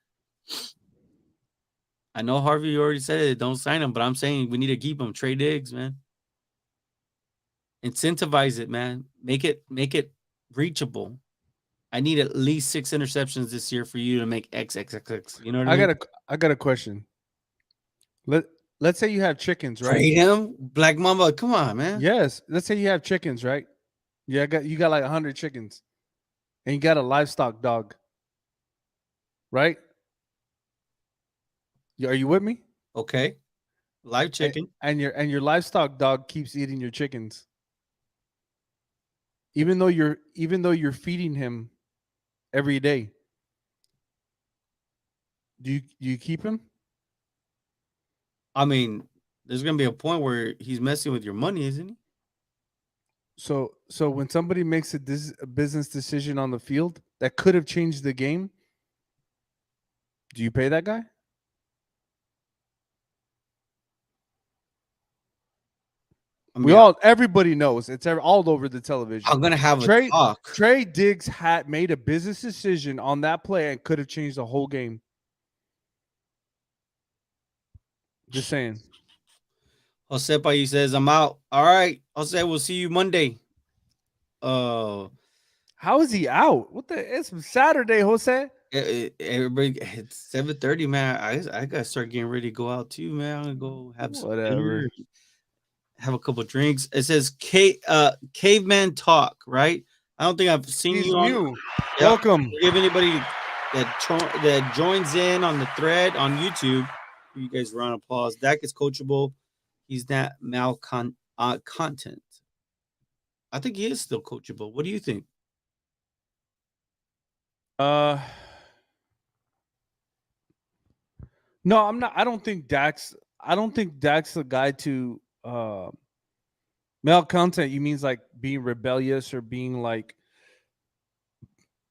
I know Harvey you already said it, don't sign him, but I'm saying we need to keep him. Trade Diggs, man. Incentivize it, man. Make it reachable. I need at least 6 interceptions this year for you to make XXXX. You know what I I mean? got a I got a question. Let let's say you have chickens, right? Trade him, Black Mamba. Come on, man. Yes. Let's say you have chickens, right? Yeah, you got like 100 chickens, and you got a livestock dog, right? Are you with me? Okay, live And, chicken. and your livestock dog keeps eating your chickens, even though you're feeding him every day. Do you keep him? I mean, there's gonna be a point where he's messing with your money, isn't he? So when somebody makes a business decision on the field that could have changed the game, do you pay that guy? I mean, Everybody knows it's all over the I'm television. gonna have a Trey talk. Trey Diggs had made a business decision on that play and could have changed the whole game. Just saying. Jose Pais says, I'm out. All right, Jose, we'll see you Monday. Uh, How is he out? What the? It's Saturday, Jose. everybody, it's 7:30, man. I gotta start getting ready to go out too, man. I'm gonna go have some dinner, Whatever. have a couple drinks. It says caveman talk, right? I don't think I've seen He's you on. new. Yep. Welcome. Give anybody that joins in on the thread on YouTube. Give you guys a round of applause. Dak is coachable. He's not content. I think he is still coachable. What do you think? Uh, no, I'm not. I don't think Dax. I don't think Dax the guy to malcontent. You means like being rebellious or being like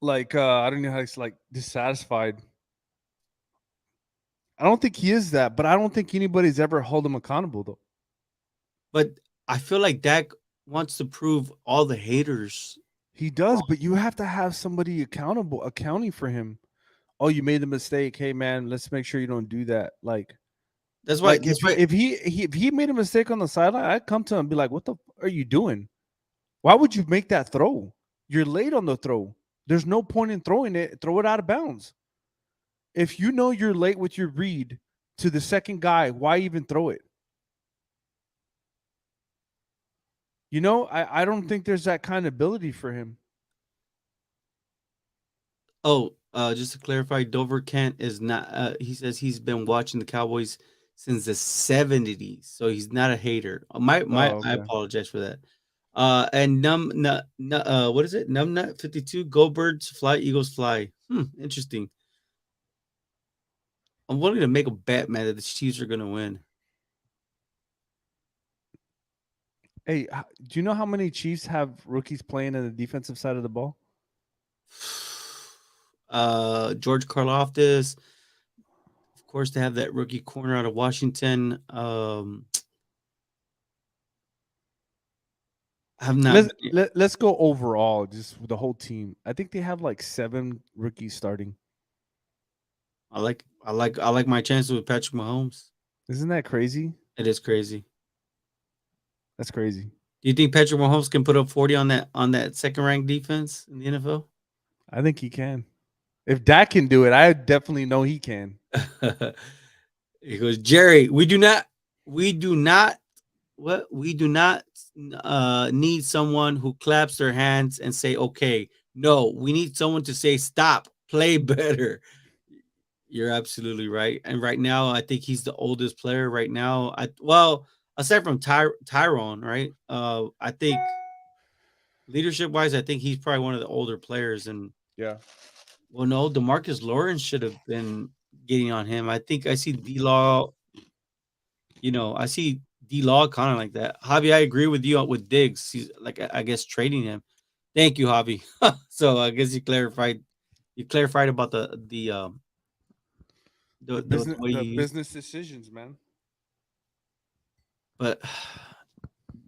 I don't know how it's like dissatisfied. I don't think he is that, but I don't think anybody's ever held him accountable though. But I feel like Dak wants to prove all the haters. He does, but you have to have somebody accounting for him. Oh, you made a mistake. Hey man, let's make sure you don't do that. That's why. Like That's if why. if he made a mistake on the sideline, I'd come to him and be like, "What the are you doing? Why would you make that throw? You're late on the throw. There's no point in throwing it. Throw it out of bounds. If you know you're late with your read to the second guy, why even throw it? I don't think there's that kind of ability for him. Oh, just to clarify, Dover Kent is not. He says he's been watching the Cowboys since the '70s, so he's not a hater. My, Oh, I okay. apologize for that. And what is it? Numbnut 52. Go Birds fly, Eagles fly. Interesting. I'm willing to make a bet, man, that the Chiefs are gonna win. Hey, do you know how many Chiefs have rookies playing on the defensive side of the ball? George Karlaftis, of course, they have that rookie corner out of Washington. Have not. Let's go overall, just the whole team. I think they have like 7 rookies starting. I like my chances with Patrick Mahomes. Isn't that crazy? It is crazy. That's crazy. Do you think Patrick Mahomes can put up 40 on that second ranked defense in the NFL? I think he can. If Dak can do it, I definitely know he can. He goes, Jerry, we do not need someone who claps their hands and say, okay. No, we need someone to say, stop, play better. You're absolutely right. And right now, I think he's the oldest player right now. Aside from Tyrone, right? I think leadership wise, I think he's probably one of the older players. And Yeah. well, no, DeMarcus Lawrence should have been getting on him. I think I see D Law. I see D Law kind of like that. Javi, I agree with you with Diggs. He's like, I guess trading him. Thank you, Javi. So I guess you clarified. You clarified about the way The you used, business decisions, man. but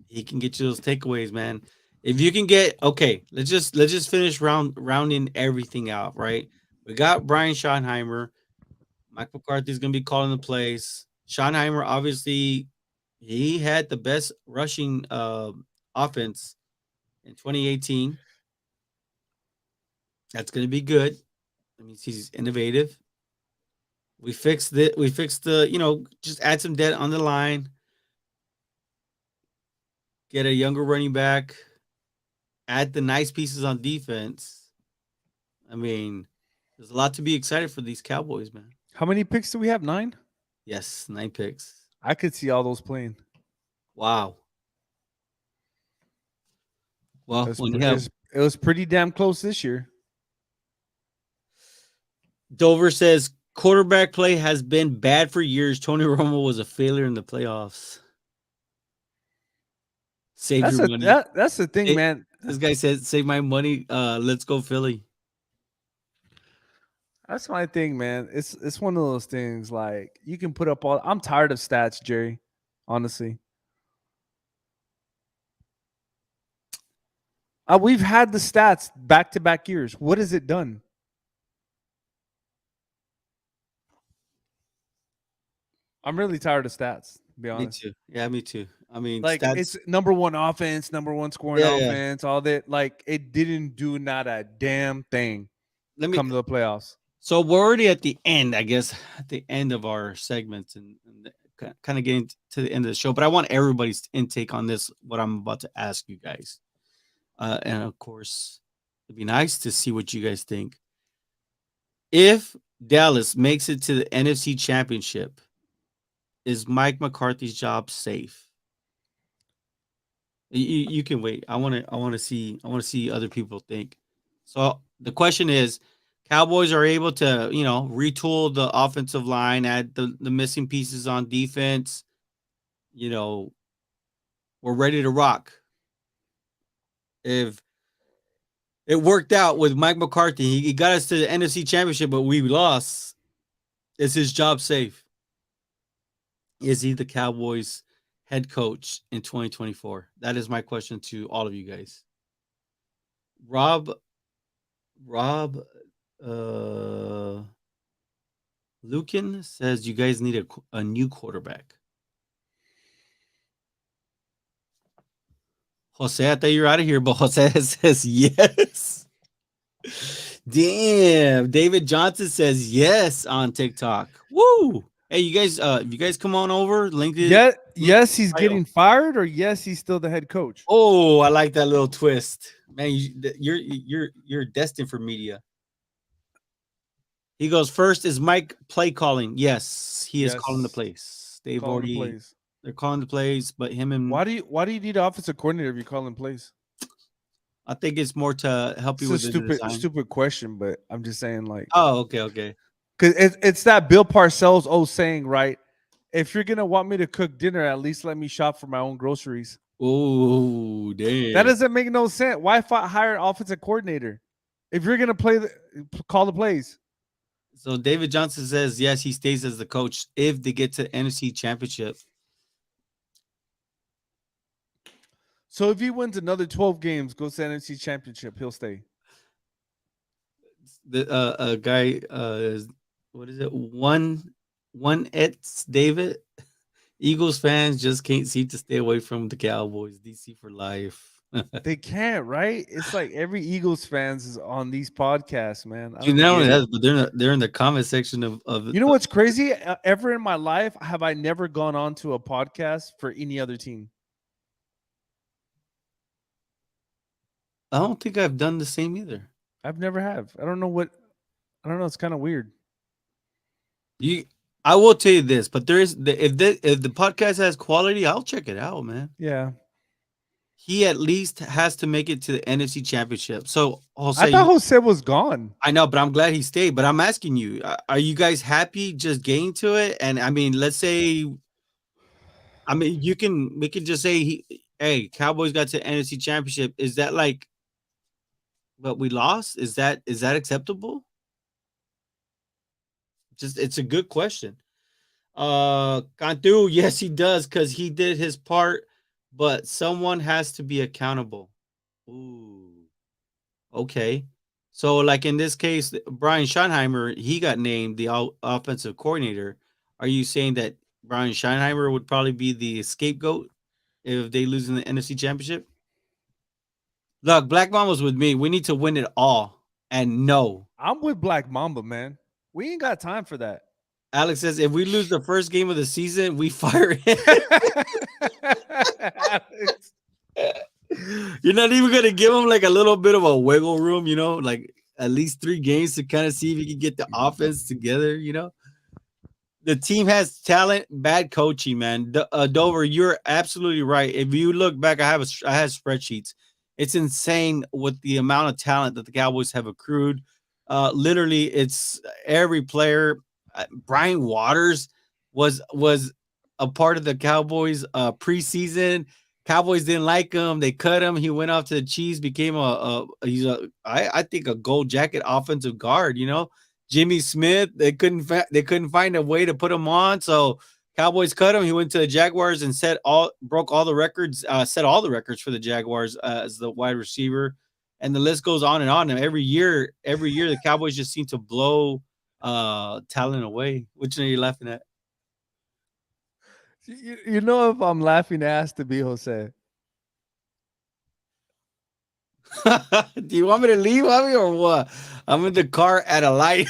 he can get you those takeaways, man. If you can get okay, let's just finish rounding everything out, right? We got Brian Schottenheimer. Mike McCarthy's gonna be calling the plays. Schottenheimer, obviously, he had the best rushing offense in 2018. That's gonna be good. That means he's innovative. We fixed it. We fixed just add some debt on the line. Get a younger running back. Add the nice pieces on defense. I mean, there's a lot to be excited for these Cowboys, man. How many picks do we have? 9? Yes, 9 picks. I could see all those playing. Wow. Well, It when you have was, it was pretty damn close this year. Dover says quarterback play has been bad for years. Tony Romo was a failure in the playoffs. Save your money. That's the thing, man. This guy said, "Save my money. Let's go Philly." That's my thing, man. It's one of those things like you can put up all. I'm tired of stats, Jerry. Honestly, we've had the stats back to back years. What has it done? I'm really tired of stats. To be honest, Me too. Yeah, me too. I mean, like stats. it's number one offense, number one scoring Yeah, yeah. offense, all that. Like it didn't do not a damn thing. Come to the playoffs. So we're already at the end, I guess, at the end of our segments and kind of getting to the end of the show. But I want everybody's intake on this, what I'm about to ask you guys. And of course, it'd be nice to see what you guys think. If Dallas makes it to the NFC Championship, is Mike McCarthy's job safe? You can wait. I want to see other people think. So the question is, Cowboys are able to, retool the offensive line, add the missing pieces on defense. We're ready to rock. If it worked out with Mike McCarthy, he got us to the NFC Championship, but we lost. Is his job safe? Is he the Cowboys head coach in 2024? That is my question to all of you guys. Rob Lukin says you guys need a new quarterback. Jose, I thought you were out of here, but Jose says yes. Damn. David Johnson says yes on TikTok. Woo. Hey, you guys come on over. LinkedIn. Yes, he's getting fired, or yes, he's still the head coach. Oh, I like that little twist, man. You're destined for media. He goes, first is Mike play calling. Yes, he is calling the plays. They're calling the plays, but him and why do you need an offensive coordinator if you're calling plays? I think it's more to help you with the stupid question, but I'm just saying, like, oh, okay. Because it's that Bill Parcells old saying, right? If you're gonna want me to cook dinner, at least let me shop for my own groceries. Oh, damn. That doesn't make no sense. Why hire an offensive coordinator if you're gonna call the plays? So David Johnson says yes, he stays as the coach if they get to the NFC Championship. So if he wins another 12 games, goes to the NFC Championship, he'll stay. The guy what is it? One it's David. Eagles fans just can't seem to stay away from the Cowboys. DC for life. They can't, right? It's like every Eagles fans is on these podcasts, man. I You don't know get it. that, but they're in the comment section of You know what's crazy? Ever in my life have I never gone on to a podcast for any other team? I don't think I've done the same either. I've never have. I don't know what. I don't know. It's kind of weird. I will tell you this, but there is if the podcast has quality, I'll check it out, man. Yeah. He at least has to make it to the NFC Championship. So Jose, I thought Jose was gone. I know, but I'm glad he stayed. But I'm asking you, are you guys happy just getting to it? And I mean, let's say, I mean, we can just say, hey, Cowboys got to the NFC Championship. Is that like, but we lost? Is that acceptable? Just it's a good question. Cantu, yes, he does because he did his part, but someone has to be accountable. Ooh, okay. So, like in this case, Brian Schottenheimer, he got named the offensive coordinator. Are you saying that Brian Schottenheimer would probably be the scapegoat if they lose in the NFC Championship? Look, Black Mama's with me. We need to win it all. And no, I'm with Black Mamba, man. We ain't got time for that. Alex says if we lose the first game of the season, we fire him. Alex. You're not even gonna give him like a little bit of a wiggle room, like at least 3 games to kind of see if he can get the offense together. The team has talent, bad coaching, man. Dover, you're absolutely right. If you look back, I have spreadsheets. It's insane with the amount of talent that the Cowboys have accrued. Literally, it's every player. Brian Waters was a part of the Cowboys preseason. Cowboys didn't like him. They cut him. He went off to the Chiefs, became I think a gold jacket offensive guard, Jimmy Smith, they couldn't find a way to put him on. So Cowboys cut him. He went to the Jaguars and broke all the records, set all the records for the Jaguars as the wide receiver. And the list goes on and on. And every year, the Cowboys just seem to blow talent away. Which one are you laughing at? You know, if I'm laughing, it has to be Jose. Do you want me to leave, Javi, or what? I'm in the car at a light.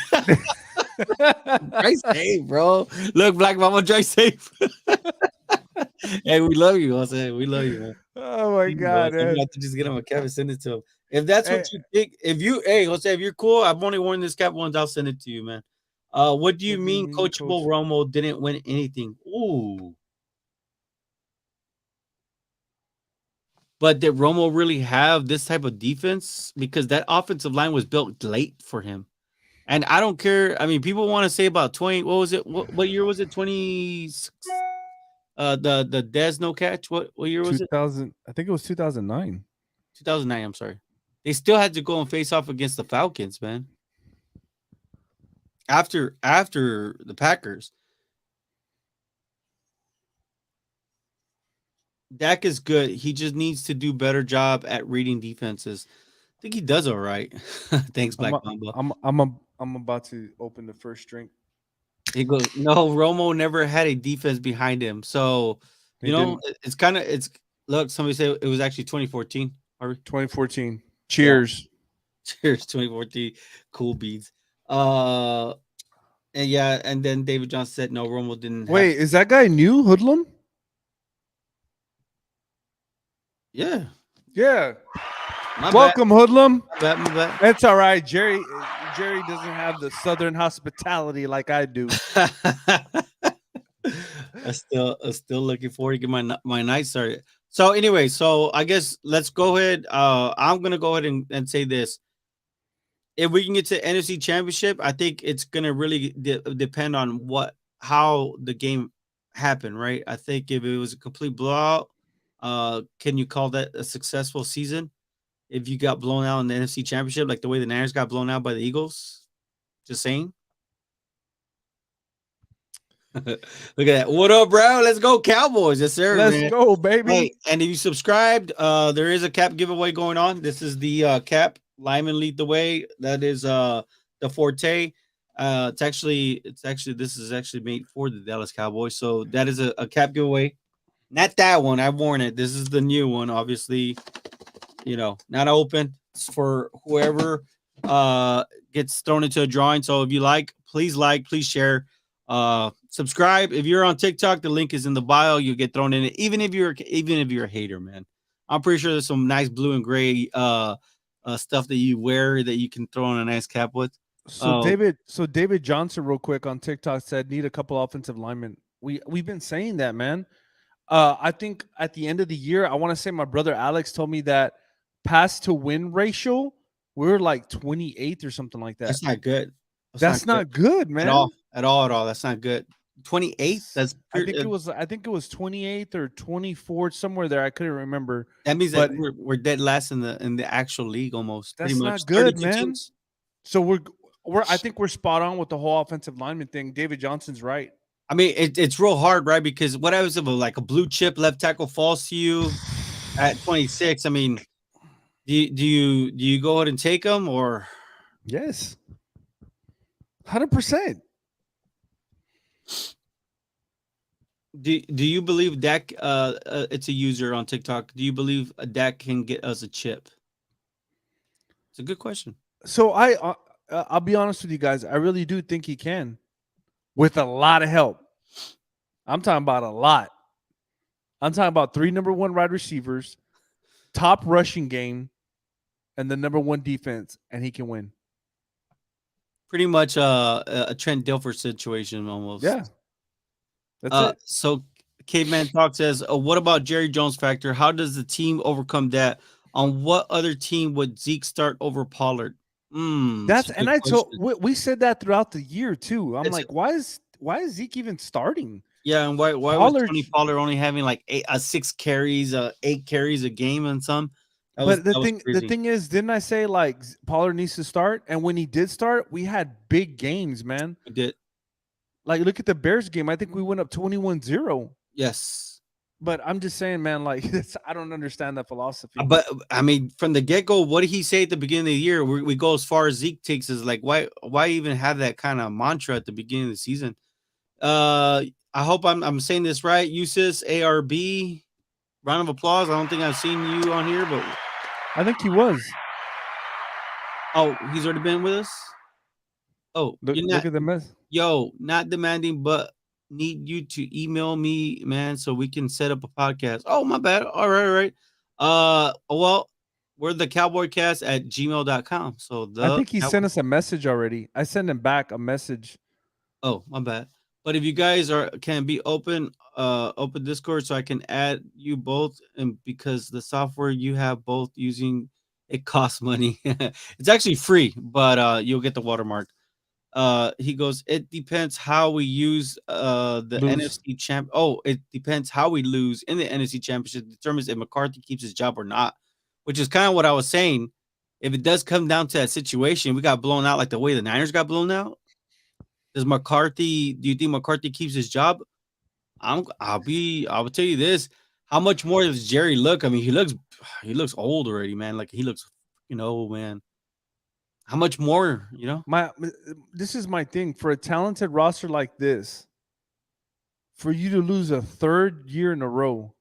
Drive safe, bro. Look, Black Mama, drive safe. Hey, we love you, Jose. We love you, man. Oh my God, man. You have to just get him a cap and send it to him. If that's what you think, Jose, if you're cool, I've only worn this cap once. I'll send it to you, man. What do you mean, Coachable Romo didn't win anything? Ooh. But did Romo really have this type of defense? Because that offensive line was built late for him. And I don't care. I mean, people want to say about 20. What was it? What year was it? 20. The Des no catch. What year was it? 2000. I think it was 2009. 2009. I'm sorry. They still had to go and face off against the Falcons, man. After the Packers. Dak is good. He just needs to do better job at reading defenses. I think he does all right. Thanks, Black Mamba. I'm about to open the first drink. He goes, no, Romo never had a defense behind him. So, it's look, somebody said it was actually 2014. 2014. Cheers. Yeah. Cheers, 2014. Cool beads. And then David Johnson said no, Romo didn't. Wait, is that guy new, Hoodlum? Yeah. Welcome, Hoodlum. My bad. It's all right. Jerry doesn't have the Southern hospitality like I do. I'm still looking forward to get my night started. So anyway, I guess let's go ahead. I'm gonna go ahead and say this. If we can get to NFC Championship, I think it's gonna really depend on how the game happened, right? I think if it was a complete blowout, can you call that a successful season? If you got blown out in the NFC Championship, like the way the Niners got blown out by the Eagles, just saying. Look at that. What up, bro? Let's go Cowboys. Yes, sir. Let's go, baby. Hey, and if you subscribed, there is a cap giveaway going on. This is the cap. Lyman lead the way. That is the forte. It's actually this is actually made for the Dallas Cowboys. So that is a cap giveaway. Not that one. I've worn it. This is the new one. Obviously, not open. It's for whoever gets thrown into a drawing. So if you please share, subscribe. If you're on TikTok, the link is in the bio. You'll get thrown in it. Even if you're a hater, man. I'm pretty sure there's some nice blue and gray stuff that you wear that you can throw on a nice cap with. So David Johnson, real quick on TikTok said need a couple offensive linemen. We've been saying that, man. I think at the end of the year, I want to say my brother Alex told me that pass to win ratio, we're like 28th or something like that. That's not good. That's not good, man. At all. That's not good. 28th. That's I think it was 28th or 24th, somewhere there. I couldn't remember. That means that we're dead last in the actual league almost. That's pretty much not good, man. Teams. So I think we're spot on with the whole offensive lineman thing. David Johnson's right. I mean, it's real hard, right? Because what happens if a blue chip left tackle falls to you at 26? I mean, do you go ahead and take them or? Yes, 100%. Do you believe Dak? It's a user on TikTok. Do you believe Dak can get us a chip? It's a good question. So I'll be honest with you guys. I really do think he can, with a lot of help. I'm talking about a lot. I'm talking about 3 number 1 wide receivers, top rushing game, and the number 1 defense, and he can win. Pretty much a Trent Dilfer situation almost. Yeah. That's it. So Caveman Talk says, what about Jerry Jones factor? How does the team overcome that? On what other team would Zeke start over Pollard? We said that throughout the year too. I'm like, why is Zeke even starting? Yeah, and why was Tony Pollard only having like 6 carries, 8 carries a game and some? The thing is, didn't I say like Pollard needs to start? And when he did start, we had big games, man. We did. Like, look at the Bears game. I think we went up 21-0. Yes. But I'm just saying, man, like, I don't understand that philosophy. But, I mean, from the get-go, what did he say at the beginning of the year? We go as far as Zeke takes us. Like, why even have that kind of mantra at the beginning of the season? I hope I'm saying this right. USIS ARB, round of applause. I don't think I've seen you on here, but I think he was. Oh, he's already been with us? Oh, look at the mess. Yo, not demanding, but need you to email me, man, so we can set up a podcast. Oh, my bad. All right. Well, we're the Cowboy Cast at gmail.com. So I think he sent us a message already. I sent him back a message. Oh, my bad. But if you guys can be open Discord, so I can add you both, and because the software you have both using, it costs money. It's actually free, but you'll get the watermark. He goes, it depends how we use the NFC champ. Oh, it depends how we lose in the NFC championship determines if McCarthy keeps his job or not, which is kind of what I was saying. If it does come down to that situation, we got blown out like the way the Niners got blown out. Do you think McCarthy keeps his job? I will tell you this. How much more does Jerry look? I mean, he looks old already, man. Like he looks, old, man. How much more, This is my thing. For a talented roster like this, for you to lose a 3rd year in a row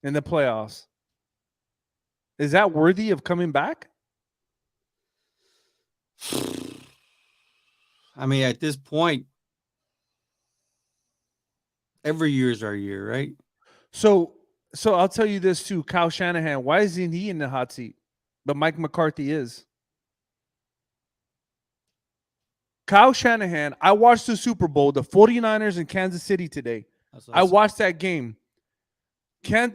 in the playoffs, is that worthy of coming back? I mean, at this point, every year is our year, right? So I'll tell you this too. Kyle Shanahan, why isn't he in the hot seat? But Mike McCarthy is. Kyle Shanahan, I watched the Super Bowl, the 49ers in Kansas City today. I watched that game. The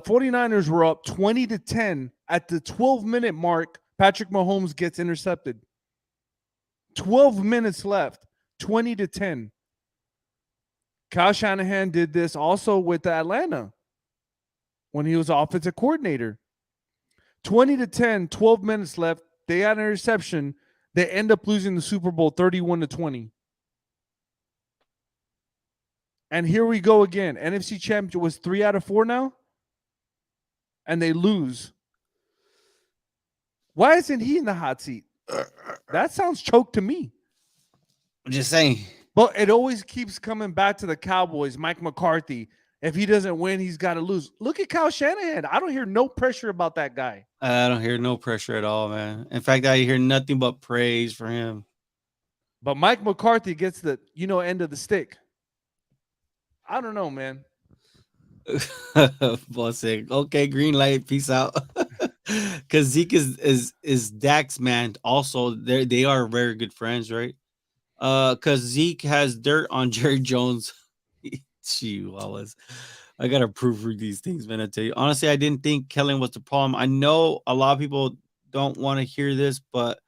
49ers were up 20-10 at the 12-minute mark. Patrick Mahomes gets intercepted. 12 minutes left, 20-10. Kyle Shanahan did this also with Atlanta when he was offensive coordinator. 20-10, 12 minutes left. They had an interception. They end up losing the Super Bowl 31-20. And here we go again. NFC Championship was 3 out of 4 now. And they lose. Why isn't he in the hot seat? That sounds choked to me. I'm just saying. But it always keeps coming back to the Cowboys. Mike McCarthy. If he doesn't win, he's got to lose. Look at Kyle Shanahan. I don't hear no pressure about that guy. I don't hear no pressure at all, man. In fact, I hear nothing but praise for him. But Mike McCarthy gets the end of the stick. I don't know, man. Boss said, okay, green light, peace out. Because Zeke is Dak's man. Also, they are very good friends, right? Because Zeke has dirt on Jerry Jones. Chihuahuas. I gotta proofread these things, man. I tell you, honestly, I didn't think Kellen was the problem. I know a lot of people don't want to hear this, but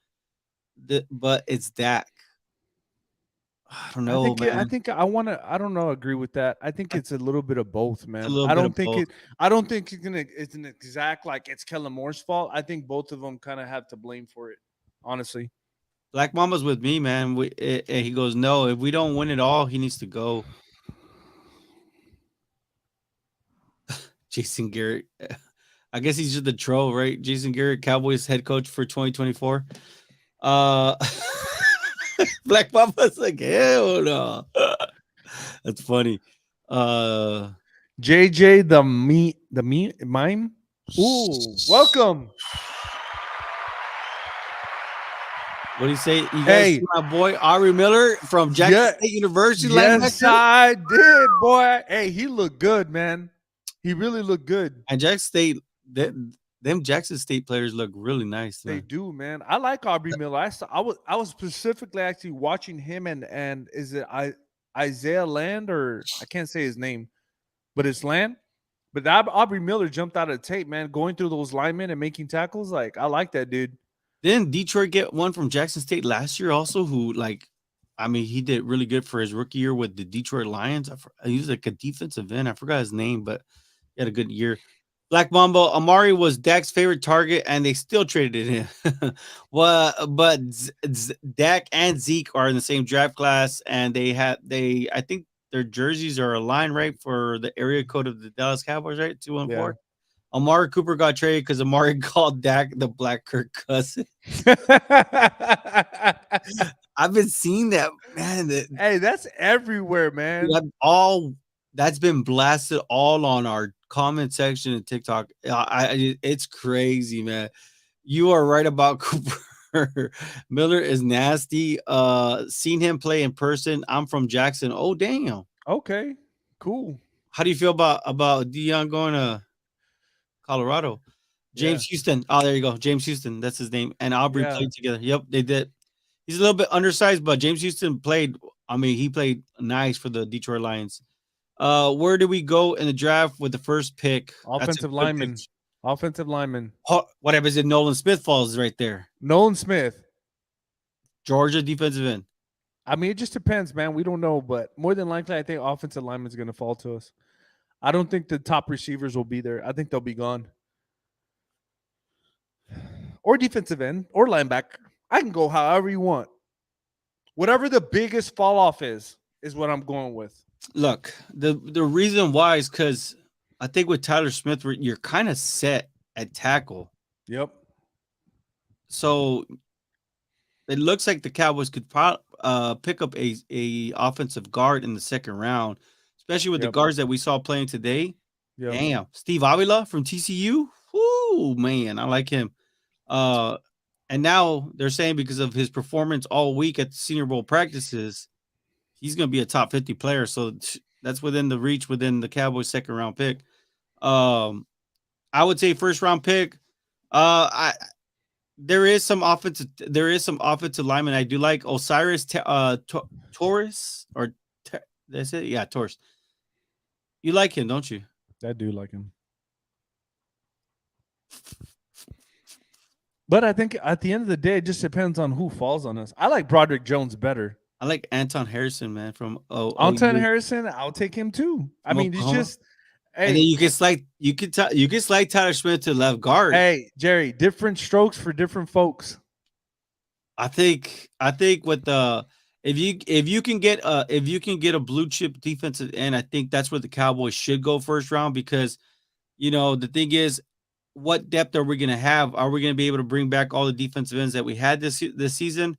it's Dak. I don't know, man. I don't know, agree with that. I think it's a little bit of both, man. a little I bit don't of think both. I don't think it's an exact like it's Kellen Moore's fault. I think both of them kind of have to blame for it, honestly. Black Mama's with me, man. And he goes, no, if we don't win it all, he needs to go. Jason Garrett. I guess he's just a troll, right? Jason Garrett, Cowboys head coach for 2024. Black Mama's like, hell no. That's funny. JJ the mime. Ooh, welcome. What do you say? You guys Hey. see my boy Ari Miller from Jackson State University? Yes, linebacker? I did, boy. Hey, he looked good, man. He really looked good. And Jackson State, them Jackson State players look really nice. They Man. do, man. I like Aubrey Miller. I was specifically actually watching him and is it Isaiah Land, or I can't say his name, but it's Land. But Aubrey Miller jumped out of the tape, man, going through those linemen and making tackles. Like, I like that dude. Didn't Detroit get one from Jackson State last year also who, like, I mean, he did really good for his rookie year with the Detroit Lions. He was like a defensive end. I forgot his name, but he had a good year. Black Mamba, Amari was Dak's favorite target, and they still traded him. But Dak and Zeke are in the same draft class, and I think their jerseys are aligned, right, for the area code of the Dallas Cowboys, right? 214. Amari Cooper got traded because Amari called Dak the Black Kirk Cousins. I've been seeing that, man. Hey, that's everywhere, man. That's been blasted all on our comment section and TikTok. It's crazy, man. You are right about Cooper. Miller is nasty. Seen him play in person. I'm from Jackson. Oh, damn. Okay, cool. How do you feel about Dion going to Colorado? James Houston. Oh, there you go. James Houston. That's his name. And Aubrey played together. Yep, they did. He's a little bit undersized, but James Houston played. I mean, he played nice for the Detroit Lions. Where do we go in the draft with the first pick? Offensive lineman. Offensive lineman. What happens if Nolan Smith falls right there? Nolan Smith. Georgia defensive end. I mean, it just depends, man. We don't know, but more than likely, I think offensive lineman is going to fall to us. I don't think the top receivers will be there. I think they'll be gone. Or defensive end or linebacker. I can go however you want. Whatever the biggest fall off is what I'm going with. Look, the reason why is because I think with Tyler Smith, you're kind of set at tackle. Yep. So it looks like the Cowboys could pick up a offensive guard in the second round, especially with the guards that we saw playing today. Yep. Damn, Steve Avila from TCU. Whoo, man, I like him. And now they're saying because of his performance all week at the Senior Bowl practices, he's going to be a top 50 player. So that's within the reach within the Cowboys' second round pick. I would say first round pick. There is some offensive linemen I do like. Osiris Torres or that's it. Yeah, Torres. You like him, don't you? I do like him. But I think at the end of the day, it just depends on who falls on us. I like Broderick Jones better. I like Anton Harrison, man, from Anton Harrison. I'll take him too. I mean, it's just. Hey, and then you can slide Tyler Smith to left guard. Hey, Jerry, different strokes for different folks. I think with the if you can get a blue chip defensive end, I think that's where the Cowboys should go first round because the thing is, what depth are we going to have? Are we going to be able to bring back all the defensive ends that we had this season?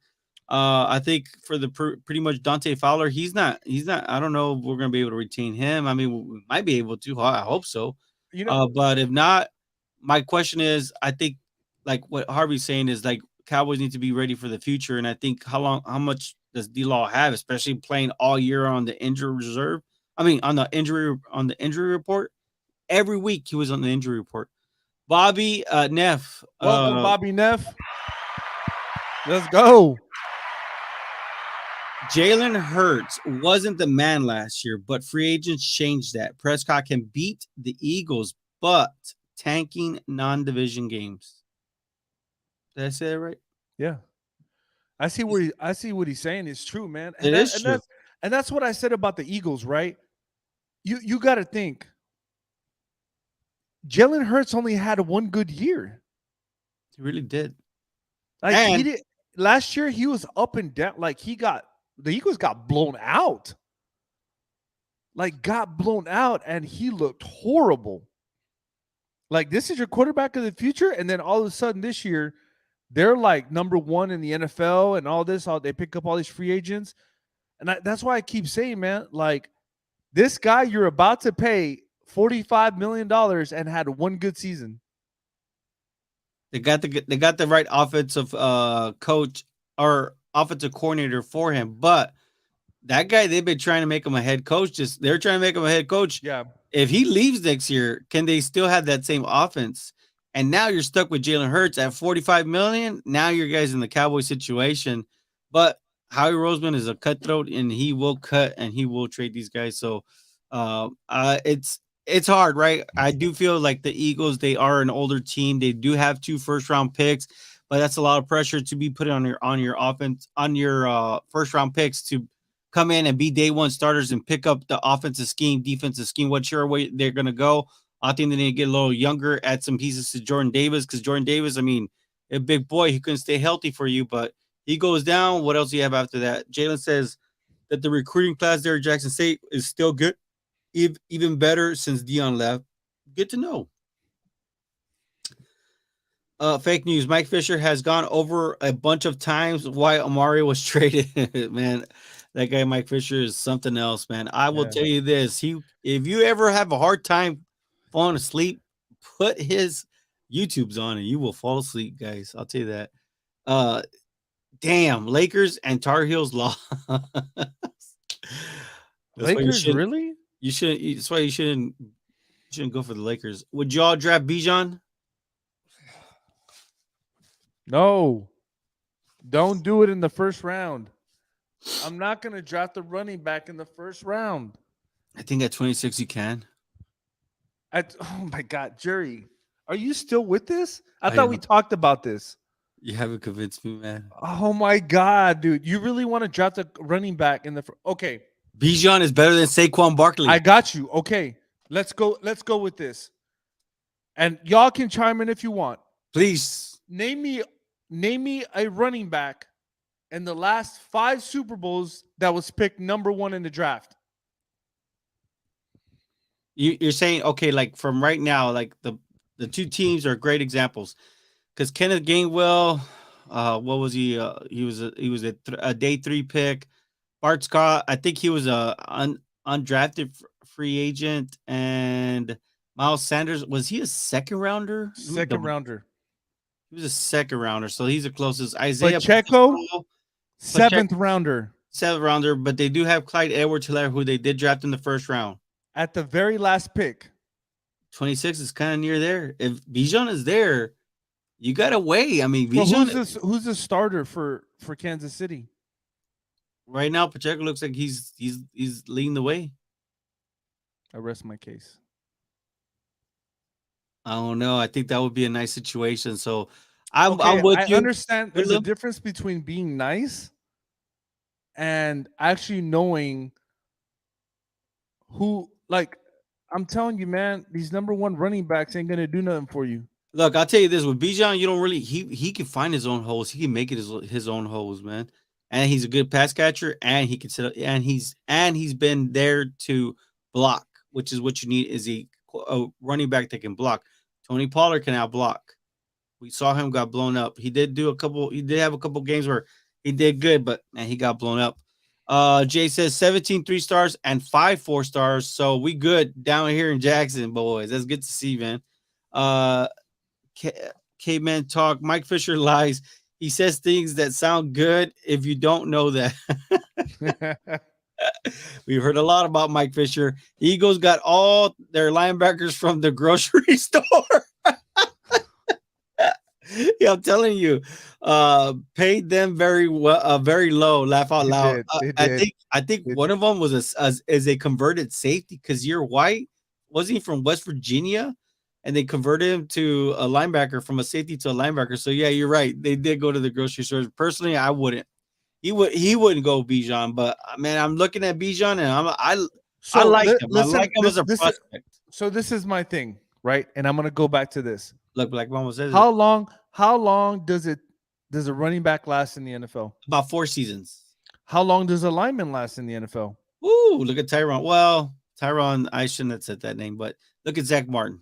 I think for the pretty much Dante Fowler, he's not. I don't know if we're gonna be able to retain him. I mean, we might be able to. I hope so. You know, But if not, my question is, I think like what Harvey's saying is like Cowboys need to be ready for the future. And I think how much does D-Law have, especially playing all year on the injury reserve? I mean, on the injury report. Every week he was on the injury report. Bobby Neff. welcome, Bobby Neff. Let's go. Jalen Hurts wasn't the man last year, but free agents changed that. Prescott can beat the Eagles, but tanking non-division games. Did I say that right? Yeah. I see what he's saying is true, man. It is true. That's what I said about the Eagles, right? You got to think. Jalen Hurts only had one good year. He really did. Like he did last year, he was up and down. Like the Eagles got blown out. And he looked horrible. Like, this is your quarterback of the future, and then all of a sudden this year, they're like number one in the NFL and all this. They pick up all these free agents, and that's why I keep saying, man, like this guy you're about to pay $45 million and had one good season. They got the right offensive coach or offensive coordinator for him, but that guy, they've been trying to make him a head coach. They're trying to make him a head coach. Yeah. If he leaves next year, can they still have that same offense? And now you're stuck with Jalen Hurts at $45 million. Now you're guys in the Cowboys situation. But Howie Roseman is a cutthroat, and he will cut and he will trade these guys. So it's hard, right? I do feel like the Eagles, they are an older team. They do have 2 first-round picks, but that's a lot of pressure to be put on your offense, on your first-round picks to come in and be day one starters and pick up the offensive scheme, defensive scheme, whichever way they're going to go. I think they need to get a little younger, add some pieces to Jordan Davis, because Jordan Davis, I mean, a big boy, he couldn't stay healthy for you, but he goes down. What else do you have after that? Jalen says that the recruiting class there at Jackson State is still good, even better since Dion left. Good to know. Fake news. Mike Fisher has gone over a bunch of times why Amari was traded. Man, that guy Mike Fisher is something else, man. I will tell you this. If you ever have a hard time falling asleep, put his YouTubes on and you will fall asleep, guys. I'll tell you that. Damn, Lakers and Tar Heels lost. Lakers, really? You shouldn't. That's why you shouldn't go for the Lakers. Would y'all draft Bijan? No. Don't do it in the first round. I'm not going to draft the running back in the first round. I think at 26 you can. Oh my God, Jerry, are you still with this? I thought we talked about this. You haven't convinced me, man. Oh my God, dude, you really want to draft a running back in the okay? Bijan is better than Saquon Barkley. I got you. Okay, let's go. Let's go with this. And y'all can chime in if you want. Please name me a running back in the last 5 Super Bowls that was picked number 1 in the draft. You're saying, okay, like from right now, like the 2 teams are great examples, because Kenneth Gainwell, what was he? He was a day 3 pick. Bart Scott, I think he was a undrafted free agent, and Miles Sanders, was he a second rounder? Second rounder. He was a second rounder, so he's the closest. Isaiah Pacheco, 7th rounder. 7th rounder, but they do have Clyde Edwards-Helaire, who they did draft in the first round. At the very last pick. 26 is kind of near there. If Bijan is there, you got to weigh. I mean, Bijan, who's the starter for Kansas City? Right now, Pacheco looks like he's leading the way. I rest my case. I don't know. I think that would be a nice situation. So I'm with you. I understand there's a difference between being nice and actually knowing who, like, I'm telling you, man, these number 1 running backs ain't going to do nothing for you. Look, I'll tell you this. With Bijan, you don't really, he can find his own holes. He can make it his own holes, man. And he's a good pass catcher, and he can sit up, and he's been there to block, which is what you need, is a running back that can block. Tony Pollard can out block. We saw him got blown up. He did have a couple games where He did good, but man, he got blown up. Jay says 17 3-stars and 5 4-stars. So we good down here in Jackson, boys. That's good to see, man. Caveman talk. Mike Fisher lies. He says things that sound good if you don't know that. We've heard a lot about Mike Fisher. Eagles got all their linebackers from the grocery store. Yeah, I'm telling you, paid them very well, very low. Laugh out loud. They I did. think one of them was is a converted safety because you're white. Wasn't he from West Virginia? And they converted him to a linebacker from a safety to a linebacker. So yeah, you're right. They did go to the grocery stores. Personally, I wouldn't. He wouldn't go Bijan, but man, I'm looking at Bijan and I like him. I listen, like him as a prospect. So this is my thing, right? And I'm gonna go back to this. Look, Black Mama says How long does a running back last in the NFL? about 4 seasons. How long does a lineman last in the NFL? Ooh, look at Tyron. Well, Tyron, I shouldn't have said that name, but look at Zach Martin.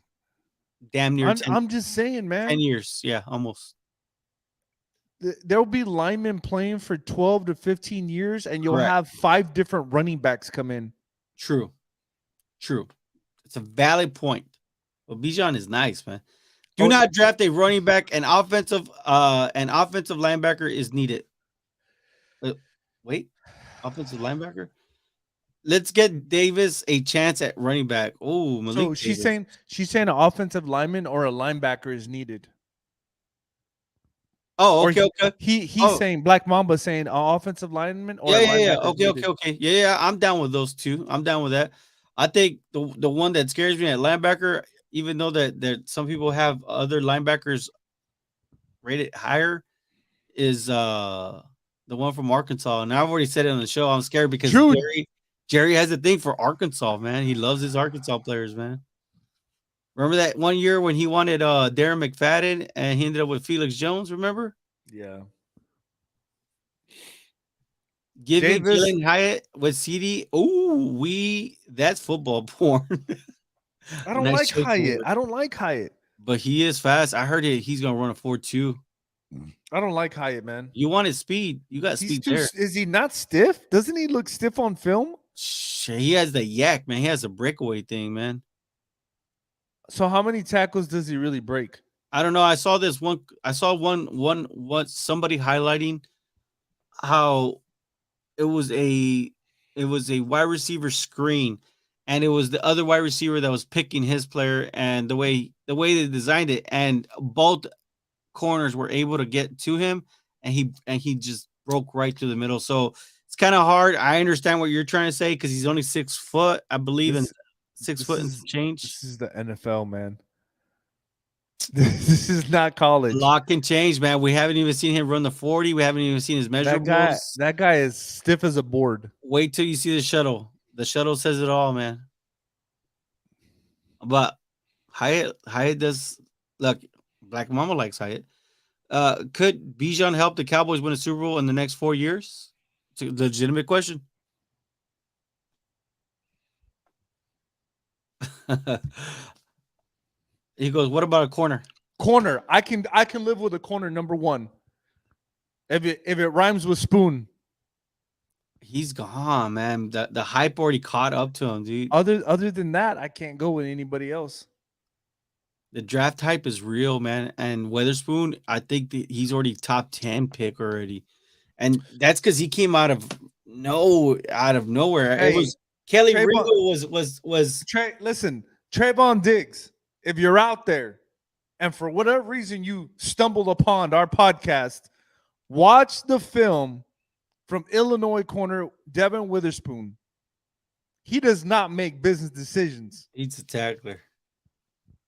Damn near 10, I'm just saying, man. 10 years. Yeah, almost. There'll be linemen playing for 12 to 15 years, and you'll Correct. have 5 different running backs come in. True. It's a valid point. But Bijan is nice, man. Do not draft a running back. An offensive linebacker is needed. Wait, offensive linebacker. Let's get Davis a chance at running back. Oh, Malik. So she's saying an offensive lineman or a linebacker is needed. Oh, okay. He's saying Black Mamba saying an offensive lineman or a linebacker. Okay. Yeah, I'm down with those two. I'm down with that. I think the one that scares me at linebacker, even though that some people have other linebackers rated higher, is the one from Arkansas. And I've already said it on the show. I'm scared because Jerry has a thing for Arkansas, man. He loves his Arkansas players, man. Remember that one year when he wanted Darren McFadden and he ended up with Felix Jones, remember? Yeah. Give me Jalen Hyatt with CD. Oh, that's football porn. I don't like Hyatt. But he is fast. I heard he's gonna run a 4.2. I don't like Hyatt, man. You want his speed. You got speed there. Is he not stiff? Doesn't he look stiff on film? He has the yak, man. He has a breakaway thing, man. So how many tackles does he really break? I don't know. I saw this one. I saw somebody highlighting how it was a wide receiver screen, and it was the other wide receiver that was picking his player, and the way they designed it, and both corners were able to get to him, and he just broke right through the middle. So it's kind of hard. I understand what you're trying to say because he's only 6 foot, I believe, in 6 foot and change. This is the NFL, man. This is not college. A lot can change, man. We haven't even seen him run the 40. We haven't even seen his measurables. That guy is stiff as a board. Wait till you see the shuttle. The shuttle says it all, man. But Hyatt does look. Black Mama likes Hyatt. Could Bijan help the Cowboys win a Super Bowl in the next 4 years? It's a legitimate question. He goes, what about a corner? Corner. I can live with a corner, number one. If it rhymes with spoon. He's gone, man. The hype already caught up to him, dude. Other than that, I can't go with anybody else. The draft hype is real, man. And Witherspoon, I think that he's already top 10 pick already. And that's because he came out of nowhere. Hey, it was Kelly Ringo was listen, Trayvon Diggs, if you're out there and for whatever reason you stumbled upon our podcast, watch the film from Illinois corner Devin Witherspoon. He does not make business decisions. He's a tackler.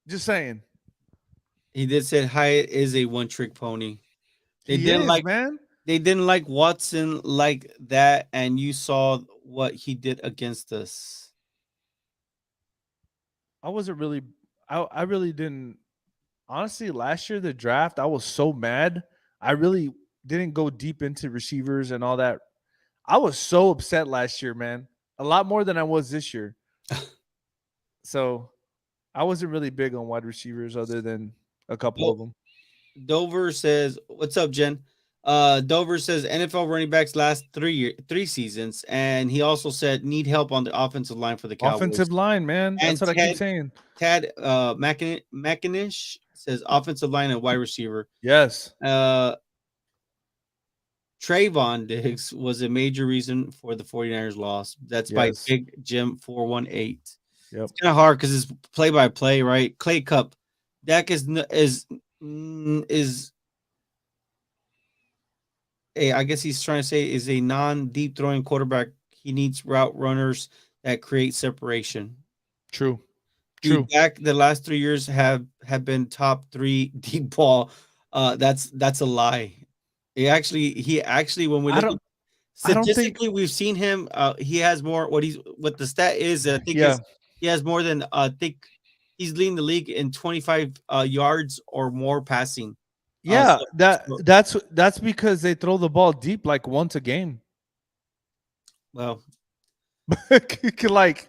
Just saying. He did say Hyatt is a one-trick pony. They didn't like Watson like that, and you saw what he did against us. I really didn't. Honestly, last year, the draft, I was so mad. I really didn't go deep into receivers and all that. I was so upset last year, man. A lot more than I was this year. So I wasn't really big on wide receivers other than a couple of them. Dover says, what's up, Jen? Dover says NFL running backs last 3 seasons, and he also said need help on the offensive line for the Cowboys. Offensive line, man. That's And what I keep saying. Tad McInish says offensive line and wide receiver. Yes. Trayvon Diggs was a major reason for the 49ers loss. That's by Yes. Big Jim 418. Yep. It's kind of hard because it's play by play, right? Clay Cup. Dak is I guess he's trying to say is a non-deep throwing quarterback. He needs route runners that create separation. True. Dude, Dak the last 3 years have been top 3 deep ball. That's a lie. He actually when we look at statistically, we've seen him. He has more. What the stat is, I think he has more than. I think he's leading the league in 25 yards or more passing. Yeah, that's because they throw the ball deep like once a game. Well, like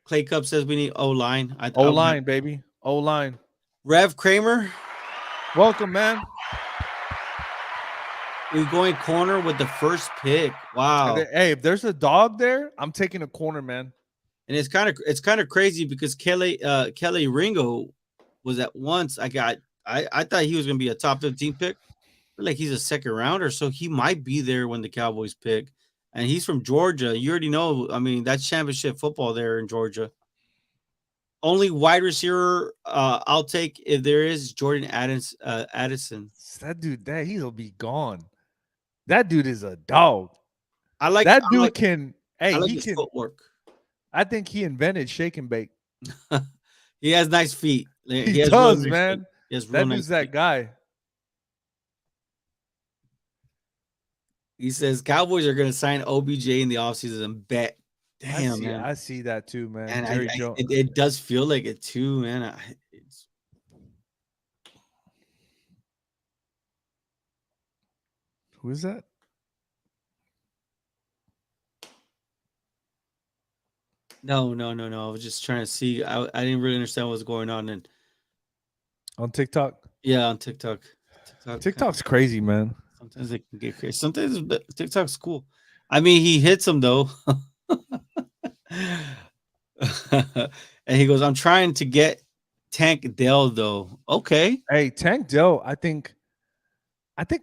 Clay Cup says we need O-line. O-line, baby. O-line. Rev Kramer. Welcome, man. We're going corner with the first pick. Wow. Hey, if there's a dog there, I'm taking a corner, man. And it's kind of crazy because Kelly Ringo was at once. I thought he was going to be a top 15 pick. But like he's a second rounder, so he might be there when the Cowboys pick. And he's from Georgia. You already know. I mean, that's championship football there in Georgia. Only wide receiver I'll take if there is Jordan Addison. That dude, he'll be gone. That dude is a dog. I like that dude. He can footwork. I think he invented shake and bake. He has nice feet. He does, man. That dude's that guy. He says Cowboys are going to sign OBJ in the offseason and bet. Damn, man. I see that too, man. And it does feel like it too, man. Who is that? No. I was just trying to see. I didn't really understand what was going on. And on TikTok? Yeah, on TikTok. TikTok's crazy, man. Sometimes they can get crazy. Sometimes TikTok's cool. I mean, he hits them though. And he goes, I'm trying to get Tank Dell though. Okay. Hey, Tank Dell, I think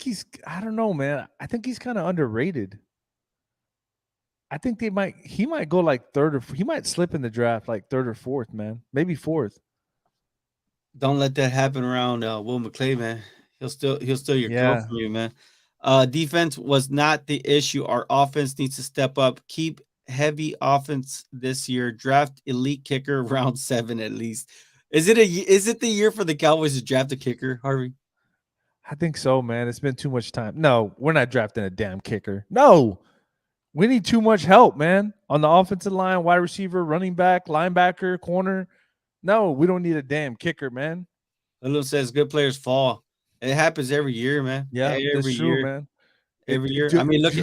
he's, I don't know, man. I think he's kind of underrated. I think he might go like third, or he might slip in the draft like third or fourth, man. Maybe fourth. Don't let that happen around Will McClay, man. He'll steal your girl from you, man. Defense was not the issue. Our offense needs to step up. Keep heavy offense this year. Draft elite kicker round 7 at least. Is it the year for the Cowboys to draft a kicker, Harvey? I think so, man. It's been too much time. No, we're not drafting a damn kicker. No. We need too much help, man. On the offensive line, wide receiver, running back, linebacker, corner. No, we don't need a damn kicker, man. Lilo says good players fall. It happens every year, man. Yeah, that's true, man. Every year. I mean, look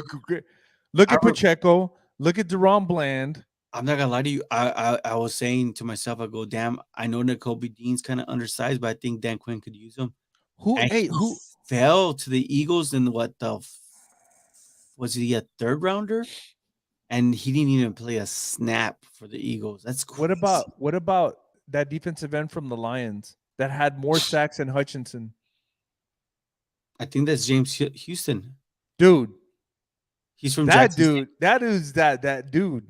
at Pacheco. Look at Deron Bland. I'm not gonna lie to you. I was saying to myself, I go, damn. I know Nakobe Dean's kind of undersized, but I think Dan Quinn could use him. Who fell to the Eagles in was he a third rounder? And he didn't even play a snap for the Eagles. That's crazy. What about that defensive end from the Lions that had more sacks than Hutchinson? I think that's James Houston. Dude. He's from that Jackson dude. State. That is that dude.